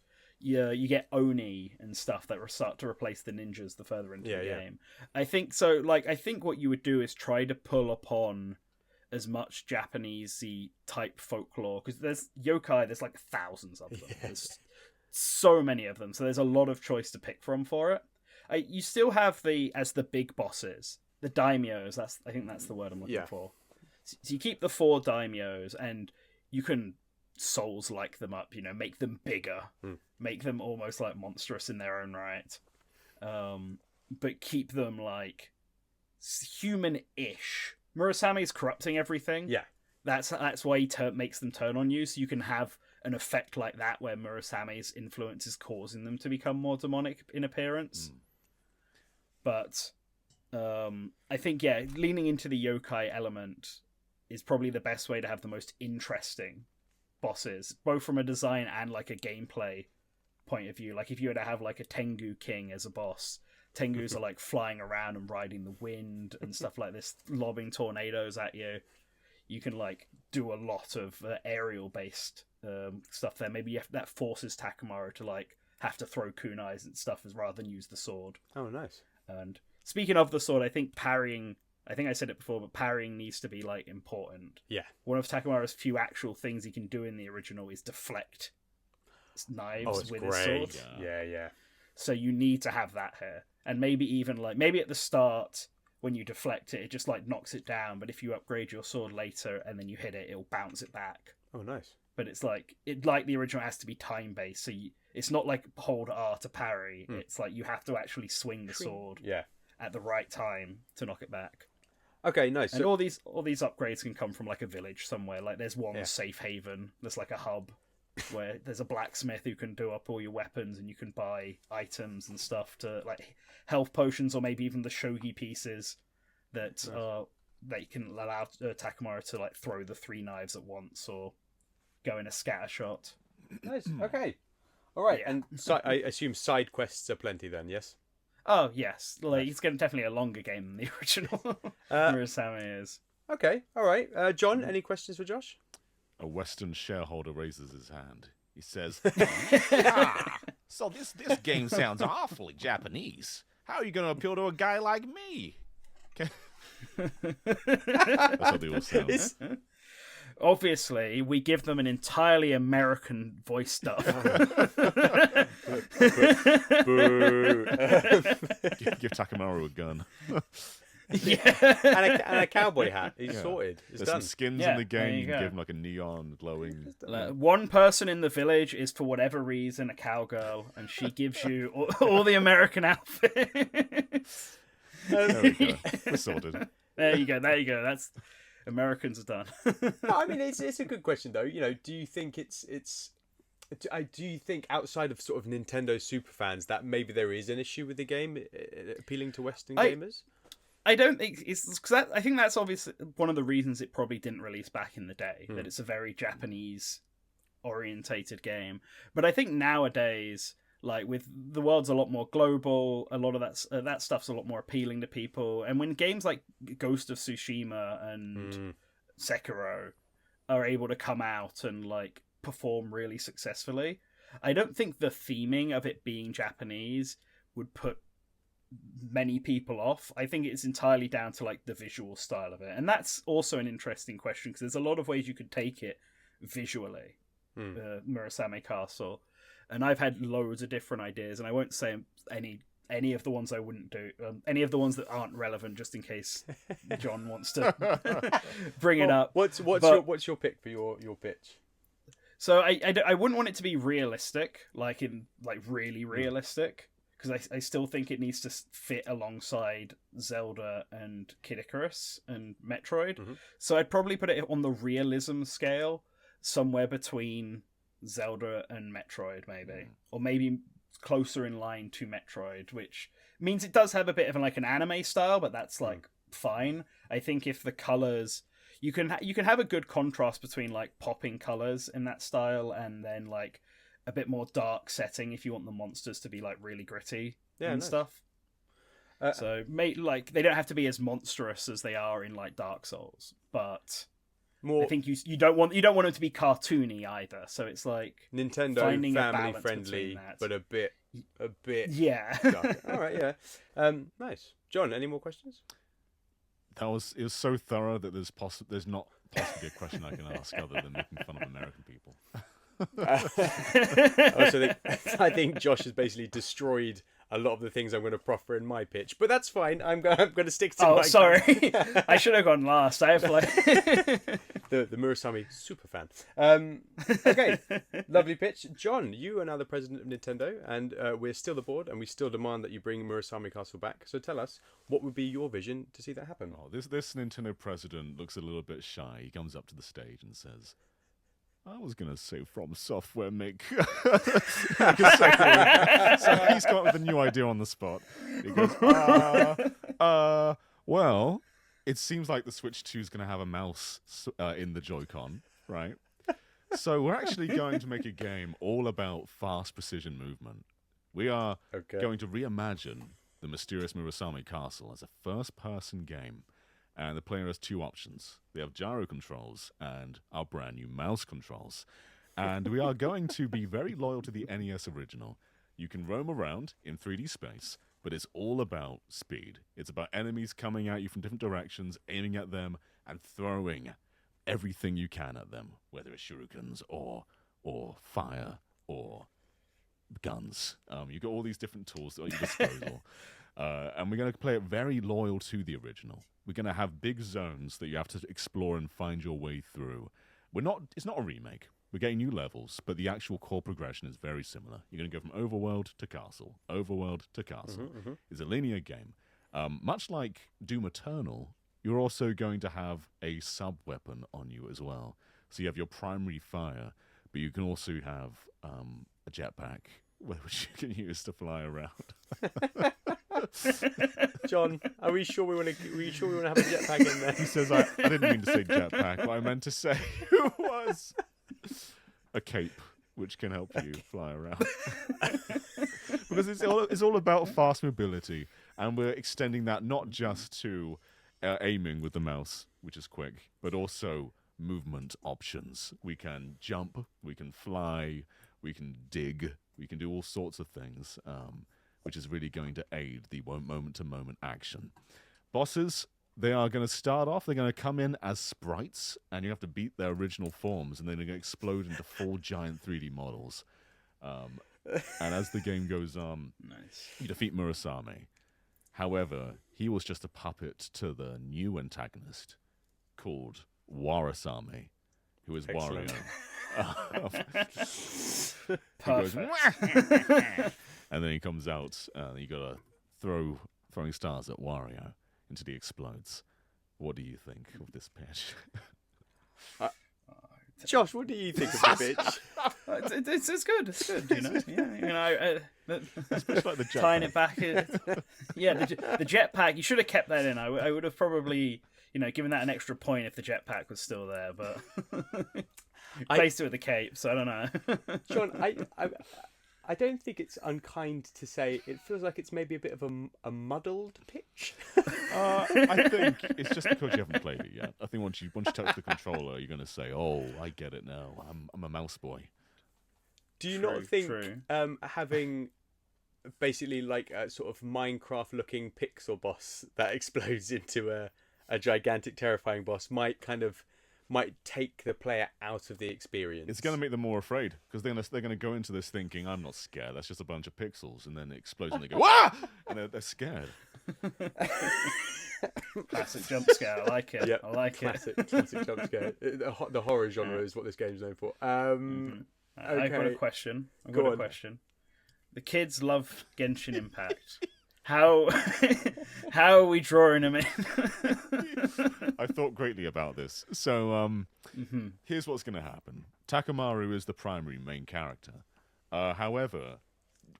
you get oni and stuff that start to replace the ninjas the further into the game. I think so. Like, I think what you would do is try to pull upon as much Japanese-y type folklore. Because there's yokai, there's, like, thousands of them. Yeah. There's so many of them. So there's a lot of choice to pick from for it. You still have as the big bosses, the daimyos. I think that's the word I'm looking for. So you keep the 4 daimyos, and you can Souls-like them up. Make them bigger, make them almost like monstrous in their own right, but keep them like human-ish. Murasame's corrupting everything. Yeah, that's why he makes them turn on you, so you can have an effect like that where Murasame's influence is causing them to become more demonic in appearance. But I think, leaning into the yokai element is probably the best way to have the most interesting bosses, both from a design and like a gameplay point of view. Like if you were to have like a Tengu King as a boss, Tengus are like flying around and riding the wind and stuff like this, lobbing tornadoes at you. You can like do a lot of aerial based stuff there. Maybe that forces Takamaru to like have to throw kunais and stuff rather than use the sword. Oh, nice. And speaking of the sword, I think parrying, I think I said it before, but parrying needs to be like important. Yeah. One of Takamaru's few actual things he can do in the original is deflect knives with his sword. Yeah. So you need to have that here. And maybe even maybe at the start when you deflect it, it just like knocks it down. But if you upgrade your sword later and then you hit it, it'll bounce it back. Oh, nice. But it's like the original has to be time based, so it's not like hold R to parry. It's like you have to actually swing the sword at the right time to knock it back. Okay, nice. And all these upgrades can come from like a village somewhere. Like there's one safe haven. There's like a hub where there's a blacksmith who can do up all your weapons, and you can buy items and stuff to like health potions or maybe even the shogi pieces that they can allow Takamaru to like throw the 3 knives at once or go in a scatter shot. Nice. Okay. All right. Yeah. And I assume side quests are plenty then, yes? Oh, yes. Like, it's definitely a longer game than the original. Murasame is. Okay. All right. John, any questions for Josh? A Western shareholder raises his hand. He says, so this game sounds awfully Japanese. How are you going to appeal to a guy like me? That's how they all sound. Obviously, we give them an entirely American voice dub. Give Takamaru a gun. Yeah. and a cowboy hat. He's sorted. It's There's done. some skins Yeah, in the there game. you You can go. give him like a neon glowing. One person in the village is, for whatever reason, a cowgirl, and she gives you all the American outfits. There we go. We're sorted. There you go. That's Americans are done. No, I mean, it's a good question though. Do you think do you think outside of sort of Nintendo superfans that maybe there is an issue with the game appealing to Western gamers? I don't think it's because I think that's obviously one of the reasons it probably didn't release back in the day. That it's a very Japanese orientated game. But I think nowadays, like with the world's a lot more global, a lot of that stuff's a lot more appealing to people. And when games like Ghost of Tsushima and Sekiro are able to come out and like perform really successfully, I don't think the theming of it being Japanese would put many people off. I think it's entirely down to like the visual style of it, and that's also an interesting question because there's a lot of ways you could take it visually. Murasame Castle, and I've had loads of different ideas, and I won't say any of the ones I wouldn't do, any of the ones that aren't relevant, just in case John wants to bring it up. What's your pick for your pitch? So I wouldn't want it to be realistic, like really realistic, because I still think it needs to fit alongside Zelda and Kid Icarus and Metroid. So I'd probably put it on the realism scale, somewhere between Zelda and Metroid, maybe, or maybe closer in line to Metroid, which means it does have a bit of like an anime style, but that's like fine. I think if the colors, you can have a good contrast between like popping colors in that style and then like a bit more dark setting if you want the monsters to be like really gritty and stuff. So like they don't have to be as monstrous as they are in like Dark Souls, but I think you don't want them to be cartoony either. So it's like Nintendo family friendly, but a bit darker. All right, yeah, nice. John, any more questions? It was so thorough that there's not possibly a question I can ask other than making fun of American people. I think Josh has basically destroyed a lot of the things I'm going to proffer in my pitch, but that's fine. I'm going to stick to. Oh, sorry, I should have gone last. I have like the Murasame super fan. Okay, lovely pitch, John. You are now the president of Nintendo, and we're still the board, and we still demand that you bring Murasame Castle back. So tell us, what would be your vision to see that happen? Oh, this Nintendo president looks a little bit shy. He comes up to the stage and says, I was going to say From Software make a second. So he's come up with a new idea on the spot. He goes, well, it seems like the Switch 2 is going to have a mouse in the Joy-Con, right? So we're actually going to make a game all about fast precision movement. We are going to reimagine the Mysterious Murasame Castle as a first-person game. And the player has two options. They have gyro controls and our brand new mouse controls. And we are going to be very loyal to the NES original. You can roam around in 3D space, but it's all about speed. It's about enemies coming at you from different directions, aiming at them, and throwing everything you can at them, whether it's shurikens or fire or guns. You've got all these different tools at your disposal. And we're going to play it very loyal to the original. We're going to have big zones that you have to explore and find your way through. It's not a remake. We're getting new levels, but the actual core progression is very similar. You're going to go from overworld to castle, overworld to castle. It's a linear game. Much like Doom Eternal, you're also going to have a sub-weapon on you as well. So you have your primary fire, but you can also have a jetpack, which you can use to fly around. John, are we sure we want to have a jetpack in there? He says, I didn't mean to say jetpack. What I meant to say was a cape, which can help you fly around. Because it's all about fast mobility, and we're extending that not just to aiming with the mouse, which is quick, but also movement options. We can jump, we can fly, we can dig, we can do all sorts of things. Which is really going to aid the moment-to-moment action. Bosses, they are going to start off, they're going to come in as sprites, and you have to beat their original forms, and then they're going to explode into 4 giant 3D models. And as the game goes on, you defeat Murasame. However, he was just a puppet to the new antagonist called Warasame, who is Excellent. Wario. He goes, and then he comes out, and you gotta throwing stars at Wario until he explodes. What do you think of this pitch? Josh, what do you think of the bitch? It's good. It's good. You know. Yeah. Especially like the jetpack. Tying it back. The jetpack. You should have kept that in. I would have probably, given that an extra point if the jetpack was still there. But placed it with the cape, so I don't know. John, I don't think it's unkind to say it feels like it's maybe a bit of a muddled pitch. I think it's just because you haven't played it yet. I think once you touch the controller, you're going to say, "Oh, I get it now. I'm a mouse boy." Do you not think having basically like a sort of Minecraft-looking pixel boss that explodes into a gigantic, terrifying boss might take the player out of the experience? It's going to make them more afraid because they're going to go into this thinking, "I'm not scared. That's just a bunch of pixels," and then it explodes and they go, "Wah!" and they're scared. Classic jump scare. I like it. Yep. I like Classic jump scare. The horror genre is what this game's known for. I've got a question. The kids love Genshin Impact. How are we drawing them in? I thought greatly about this. So here's what's going to happen. Takamaru is the primary main character. However,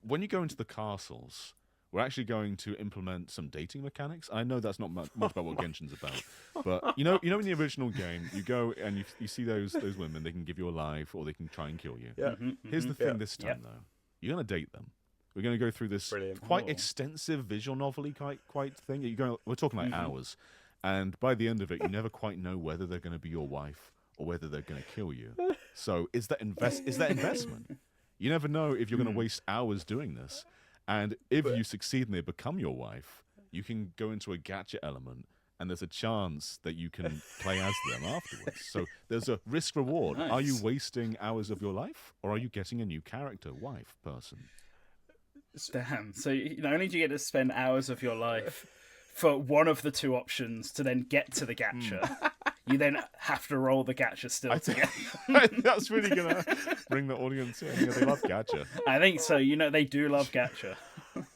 when you go into the castles, we're actually going to implement some dating mechanics. I know that's not much about what Genshin's about, but you know in the original game, you go and you see those women. They can give you a life, or they can try and kill you. Yeah. Here's the thing this time, though. You're going to date them. We're going to go through this quite extensive visual novel-y quite thing. We're talking like hours, and by the end of it, you never quite know whether they're going to be your wife or whether they're going to kill you. So is that investment? You never know if you're going to waste hours doing this. And if you succeed and they become your wife, you can go into a gacha element, and there's a chance that you can play as them afterwards. So there's a risk-reward. Nice. Are you wasting hours of your life, or are you getting a new character, wife, person? Damn. So not only do you get to spend hours of your life for one of the two options to then get to the gacha, you then have to roll the gacha still together. That's really going to bring the audience in. Yeah, they love gacha. I think so. They do love gacha.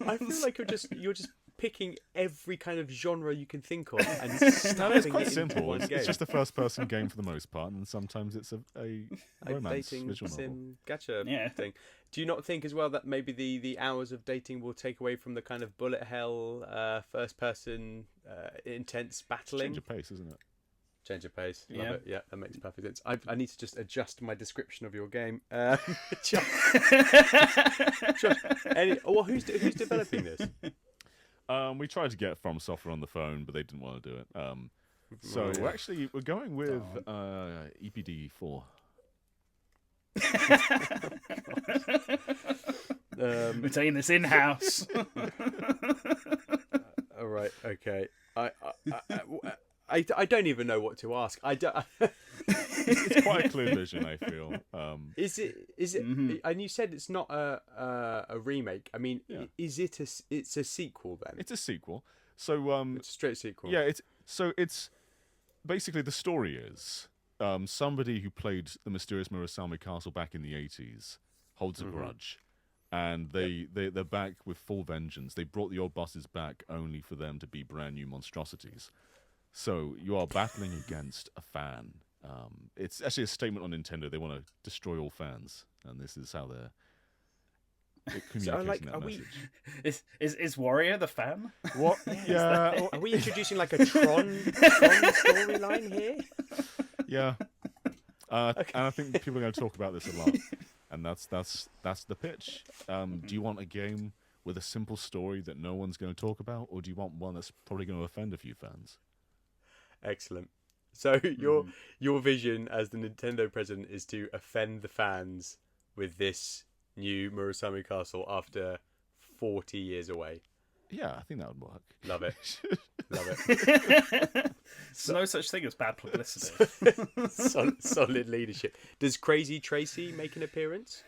I feel like you're just picking every kind of genre you can think of and It's stuffing quite it into simple. one game. It's just a first-person game for the most part, and sometimes it's a romance dating visual novel. sim gacha thing. Do you not think as well that maybe the hours of dating will take away from the kind of bullet hell, first-person, intense battling? Change of pace, isn't it? Change of pace. Love it. Yeah, that makes perfect sense. I need to just adjust my description of your game. Josh, who's developing this? We tried to get From Software on the phone, but they didn't want to do it. So we're going with EPD4. We're taking this in-house. All right. Okay. I don't even know what to ask. I don't. It's quite a clear vision, I feel. Is it? And you said it's not a remake. I mean, is it it's a sequel then? It's a sequel. So it's a straight sequel. Yeah. It's basically the story is somebody who played the Mysterious Murasame Castle back in the 80s holds a grudge, and they're back with full vengeance. They brought the old bosses back only for them to be brand new monstrosities. So you are battling against a fan. It's actually a statement on Nintendo. They want to destroy all fans, and this is how they're communicating that message. Is Warrior the fan? What? Yeah. Are we introducing like a Tron storyline here? Yeah. And I think people are going to talk about this a lot, and that's the pitch. Do you want a game with a simple story that no one's going to talk about, or do you want one that's probably going to offend a few fans? Excellent. So your vision as the Nintendo president is to offend the fans with this new Murasame Castle after 40 years away. Yeah, I think that would work. Love it. Love it. There's no such thing as bad publicity. Solid leadership. Does Crazy Tracy make an appearance?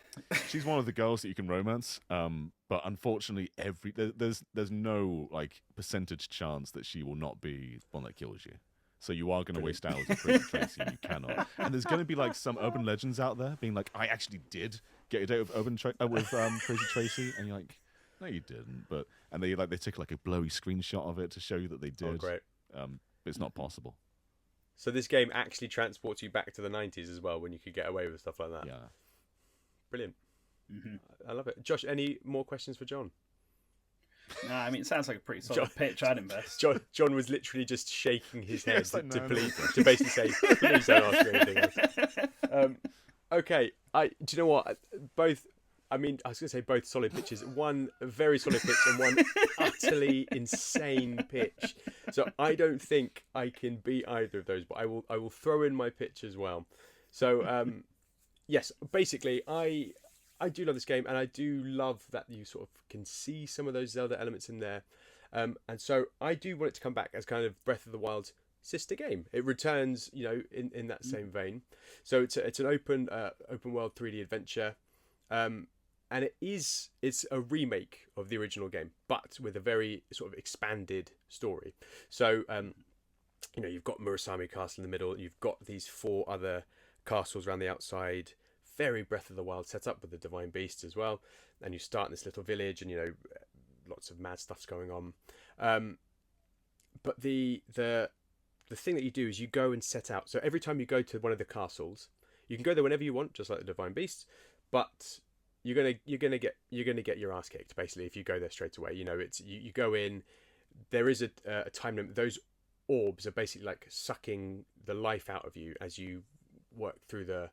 She's one of the girls that you can romance, but unfortunately, there's no like percentage chance that she will not be one that kills you. So you are going to waste hours with Crazy Tracy, and you cannot. And there's going to be like some urban legends out there being like, I actually did get a date with Crazy Tracy, and you're like, no, you didn't. And they took like a blowy screenshot of it to show you that they did. Oh, great. But it's not possible. So this game actually transports you back to the 90s as well, when you could get away with stuff like that. Yeah. Brilliant. I love it. Josh, any more questions for John? No, I mean, it sounds like a pretty solid pitch. I'd invest. John was literally just shaking his head like, to basically say, please don't ask me anything else. Okay, do you know what? I was going to say both solid pitches. One very solid pitch and one utterly insane pitch. So I don't think I can beat either of those, but I will throw in my pitch as well. So yes, basically I do love this game, and I do love that you sort of can see some of those Zelda elements in there. And so I do want it to come back as kind of Breath of the Wild's sister game. It returns, in that same vein. So it's an open world 3D adventure. And it's a remake of the original game, but with a very sort of expanded story. So, you've got Murasame Castle in the middle. You've got these 4 other castles around the outside. Very Breath of the Wild setup with the divine beasts as well. And you start in this little village, and lots of mad stuff's going on. But the thing that you do is you go and set out. So every time you go to one of the castles, you can go there whenever you want, just like the divine beasts. But you're gonna get your ass kicked basically if you go there straight away. You go in. There is a time limit. Those orbs are basically like sucking the life out of you as you work through the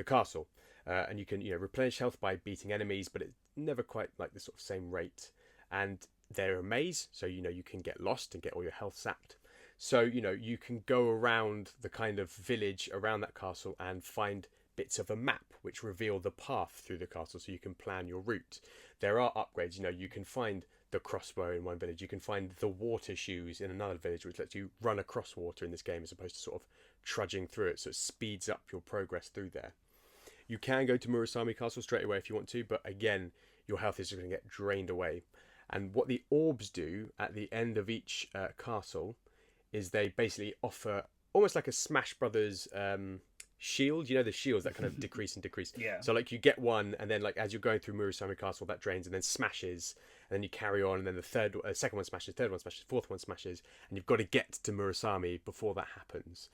castle. And you can replenish health by beating enemies, but it's never quite like the sort of same rate. And they're a maze, so you can get lost and get all your health sapped. So you can go around the kind of village around that castle and find bits of a map which reveal the path through the castle, so you can plan your route. There are upgrades. You can find the crossbow in one village. You can find the water shoes in another village, which lets you run across water in this game as opposed to sort of trudging through it. So it speeds up your progress through there. You can go to Murasame Castle straight away if you want to, but again, your health is just going to get drained away. And what the orbs do at the end of each castle is they basically offer almost like a Smash Brothers shield. The shields that kind of decrease and decrease. Yeah. So like you get one, and then like as you're going through Murasame Castle, that drains and then smashes, and then you carry on, and then the second one smashes, third one smashes, fourth one smashes, and you've got to get to Murasame before that happens.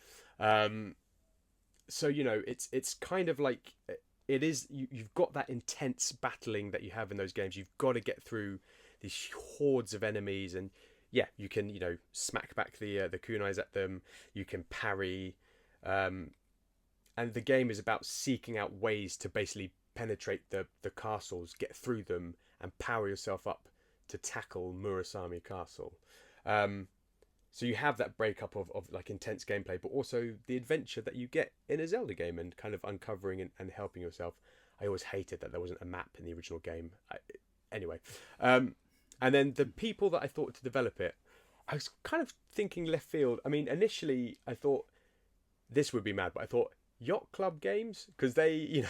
So it's kind of like it is. You've got that intense battling that you have in those games. You've got to get through these hordes of enemies, and yeah, you can smack back the kunais at them. You can parry, and the game is about seeking out ways to basically penetrate the castles, get through them, and power yourself up to tackle Murasame Castle. So you have that breakup of like intense gameplay, but also the adventure that you get in a Zelda game and kind of uncovering and helping yourself. I always hated that there wasn't a map in the original game. Anyway, and then the people that I thought to develop it, I was kind of thinking left field. I mean, initially I thought this would be mad, but I thought Yacht Club Games, because they,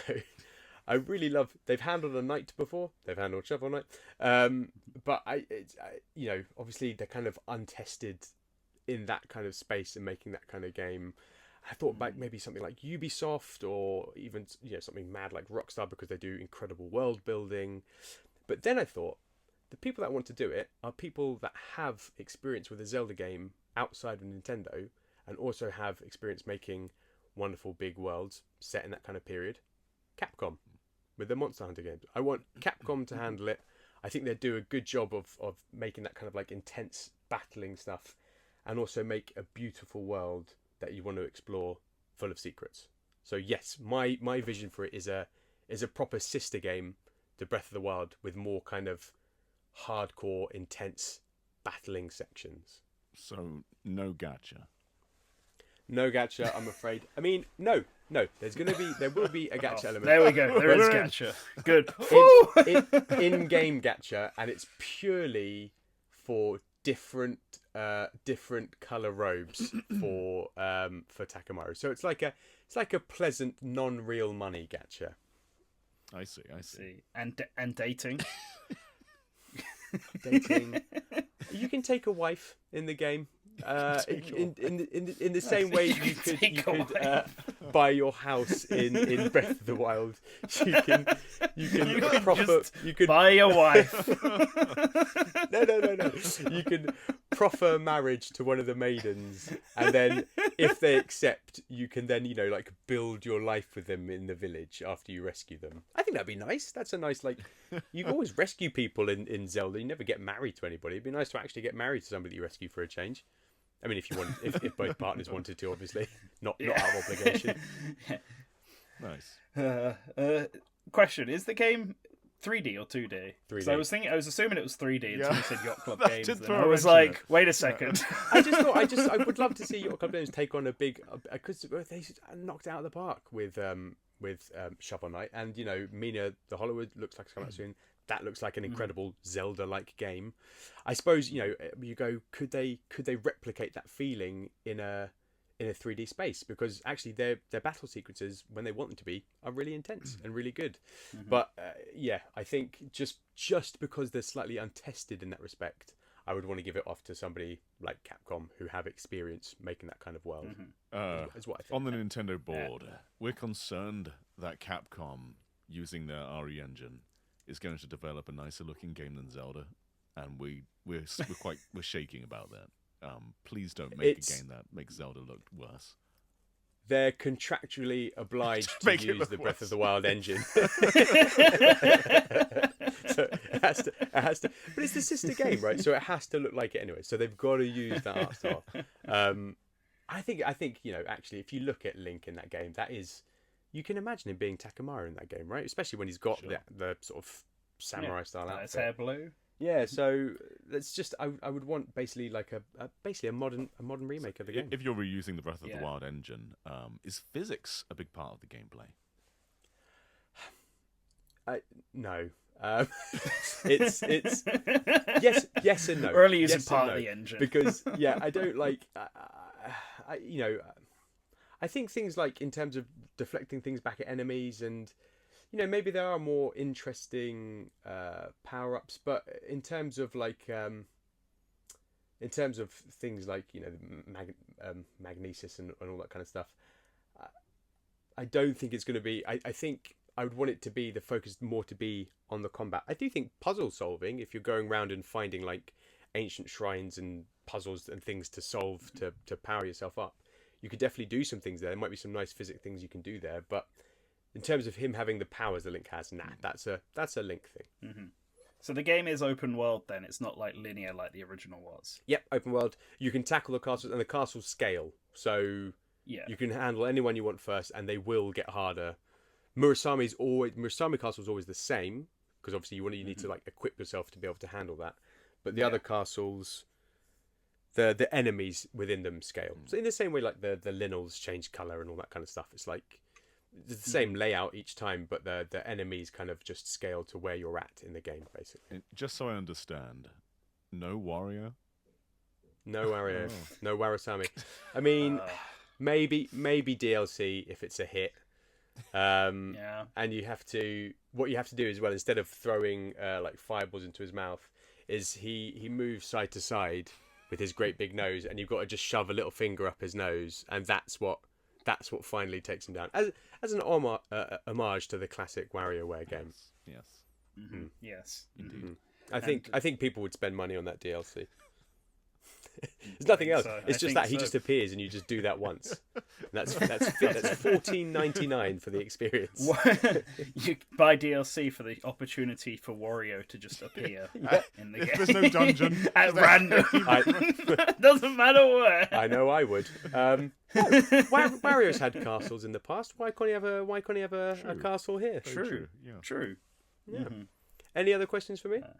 I really love. They've handled a Knight before. They've handled Shovel Knight, but obviously they're kind of untested in that kind of space and making that kind of game. I thought back maybe something like Ubisoft, or even something mad like Rockstar, because they do incredible world building. But then I thought the people that want to do it are people that have experience with a Zelda game outside of Nintendo, and also have experience making wonderful big worlds set in that kind of period. Capcom with their Monster Hunter games. I want Capcom to handle it. I think they do a good job of making that kind of like intense battling stuff, and also make a beautiful world that you want to explore, full of secrets. So yes, my vision for it is a proper sister game to Breath of the Wild, with more kind of hardcore, intense battling sections. So no gacha. No gacha, I'm afraid. I mean, no. There will be a gacha element. There we go. There is gacha. Good. In-game gacha, and it's purely for different color robes for Takamaru. So it's like a pleasant non-real money gacha. I see. And dating. Dating. You can take a wife in the game. In the same way you could buy your house in Breath of the Wild. You could buy your wife. No. You can proffer marriage to one of the maidens, and then if they accept, you can then like build your life with them in the village after you rescue them. I think that'd be nice. That's a nice you always rescue people in Zelda. You never get married to anybody. It'd be nice to actually get married to somebody you rescue for a change. I mean, if both partners wanted to, obviously, not out of obligation. Nice. Question: is the game 3D or 2D? 3D. I was assuming it was 3D until you said Yacht Club Games. did And throw I a was wrench in like, it. wait a second. I would love to see Yacht Club Games take on a big, because they knocked it out of the park with Shovel Knight, and Mina the Hollywood looks like it's coming out soon. That looks like an incredible Zelda-like game. I suppose you go, could they replicate that feeling in a 3D space? Because actually their battle sequences, when they want them to be, are really intense and really good. But I think just because they're slightly untested in that respect, I would want to give it off to somebody like Capcom who have experience making that kind of world. Is what I think. On the Nintendo board, we're concerned that Capcom, using their RE engine, is going to develop a nicer looking game than Zelda, and we're shaking about that. Please don't make a game that makes Zelda look worse. They're contractually obliged to Make it use look the Breath worse. of the Wild engine. So it has to, but it's the sister game, right? So it has to look like it anyway. So they've got to use that art style. I think actually, if you look at Link in that game, that is, you can imagine him being Takamaru in that game, right? Especially when he's got the sort of samurai style outfit. His hair blue. Yeah, so that's just I would want basically like a modern remake of the game. If you're reusing the Breath of the Wild engine, is physics a big part of the gameplay? No. It's yes and no. Or only using Yes part and of no. the engine. Because I don't like I think things like in terms of deflecting things back at enemies, and maybe there are more interesting power-ups, but in terms of things like magnesis and all that kind of stuff, I don't think it's going to be. I think I would want it to be the focus more to be on the combat. I do think puzzle solving, if you're going around and finding like ancient shrines and puzzles and things to solve to power yourself up, you could definitely do some things there. There might be some nice physics things you can do there, but in terms of him having the powers that Link has, that's a Link thing. Mm-hmm. So the game is open world then? It's not like linear like the original was? Yep, open world. You can tackle the castles, and the castles scale. So you can handle anyone you want first, and they will get harder. Murasame Castle is always the same, because obviously you need to like equip yourself to be able to handle that. But the other castles, the enemies within them scale. So in the same way like the linnels change colour and all that kind of stuff. It's like it's the same layout each time, but the enemies kind of just scale to where you're at in the game, basically. And just so I understand, no Wario? No Wario. No Murasame. I mean, maybe DLC if it's a hit. And what you have to do as well, instead of throwing like fireballs into his mouth, is he moves side to side with his great big nose, and you've got to just shove a little finger up his nose, and that's what finally takes him down as an homage to the classic WarioWare game. Yes. Mm-hmm. Yes, indeed. I think people would spend money on that DLC. There's nothing else. It's just that he just appears and you just do that once. That's $14.99 for the experience. You buy DLC for the opportunity for Wario to just appear in the game. There's no dungeon at random. Doesn't matter where. I know I would. Wario's had castles in the past. Why can't he have a castle here? True. Yeah. Mm-hmm. Any other questions for me? Are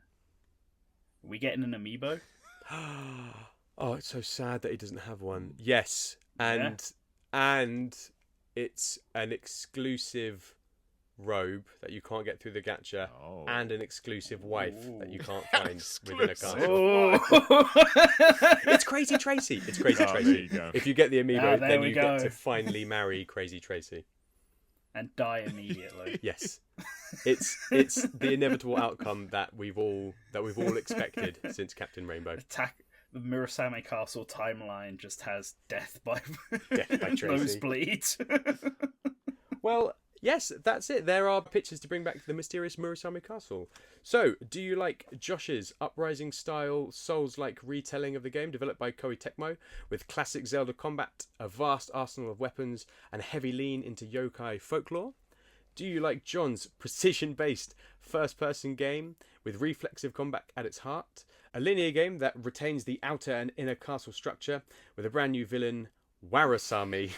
we getting an amiibo? Oh, it's so sad that he doesn't have one. Yes, and it's an exclusive robe that you can't get through the gacha, Oh. and an exclusive wife that you can't An find within a exclusive castle. Oh. It's Crazy Tracy. It's Crazy Oh, there Tracy. you go. If you get the amiibo, there then we you go. get to finally marry Crazy Tracy. And die immediately. Yes, it's the inevitable outcome that we've all expected since Captain Rainbow. The Murasame Castle timeline just has death by Tracy. nosebleed. Well, yes, that's it. There are pictures to bring back to the Mysterious Murasame Castle. So, do you like Josh's Uprising style Souls-like retelling of the game developed by Koei Tecmo with classic Zelda combat, a vast arsenal of weapons, and a heavy lean into yokai folklore? Do you like John's precision-based first-person game with reflexive combat at its heart? A linear game that retains the outer and inner castle structure with a brand new villain, Warasami,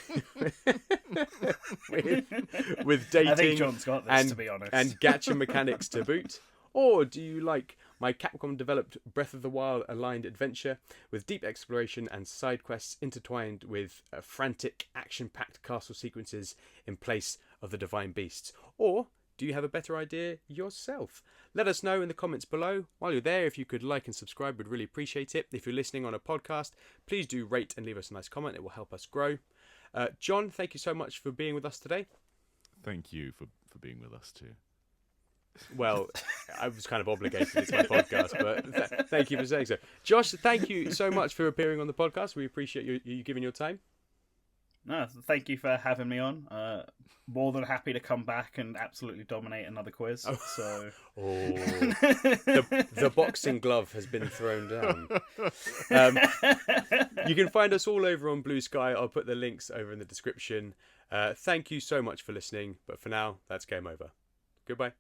with dating I think John's got this, to be honest. and gacha mechanics to boot? Or do you like my Capcom-developed Breath of the Wild aligned adventure with deep exploration and side quests intertwined with frantic, action-packed castle sequences in place of the divine beasts? Or do you have a better idea yourself? Let us know in the comments below. While you're there, if you could like and subscribe, we'd really appreciate it. If you're listening on a podcast, please do rate and leave us a nice comment. It will help us grow. John, thank you so much for being with us today. Thank you for being with us too. Well, I was kind of obligated. It's my podcast, but thank you for saying so. Josh, thank you so much for appearing on the podcast. We appreciate you giving your time. No, thank you for having me on. More than happy to come back and absolutely dominate another quiz. So, the boxing glove has been thrown down. You can find us all over on BlueSky. I'll put the links over in the description. Thank you so much for listening. But for now, that's game over. Goodbye.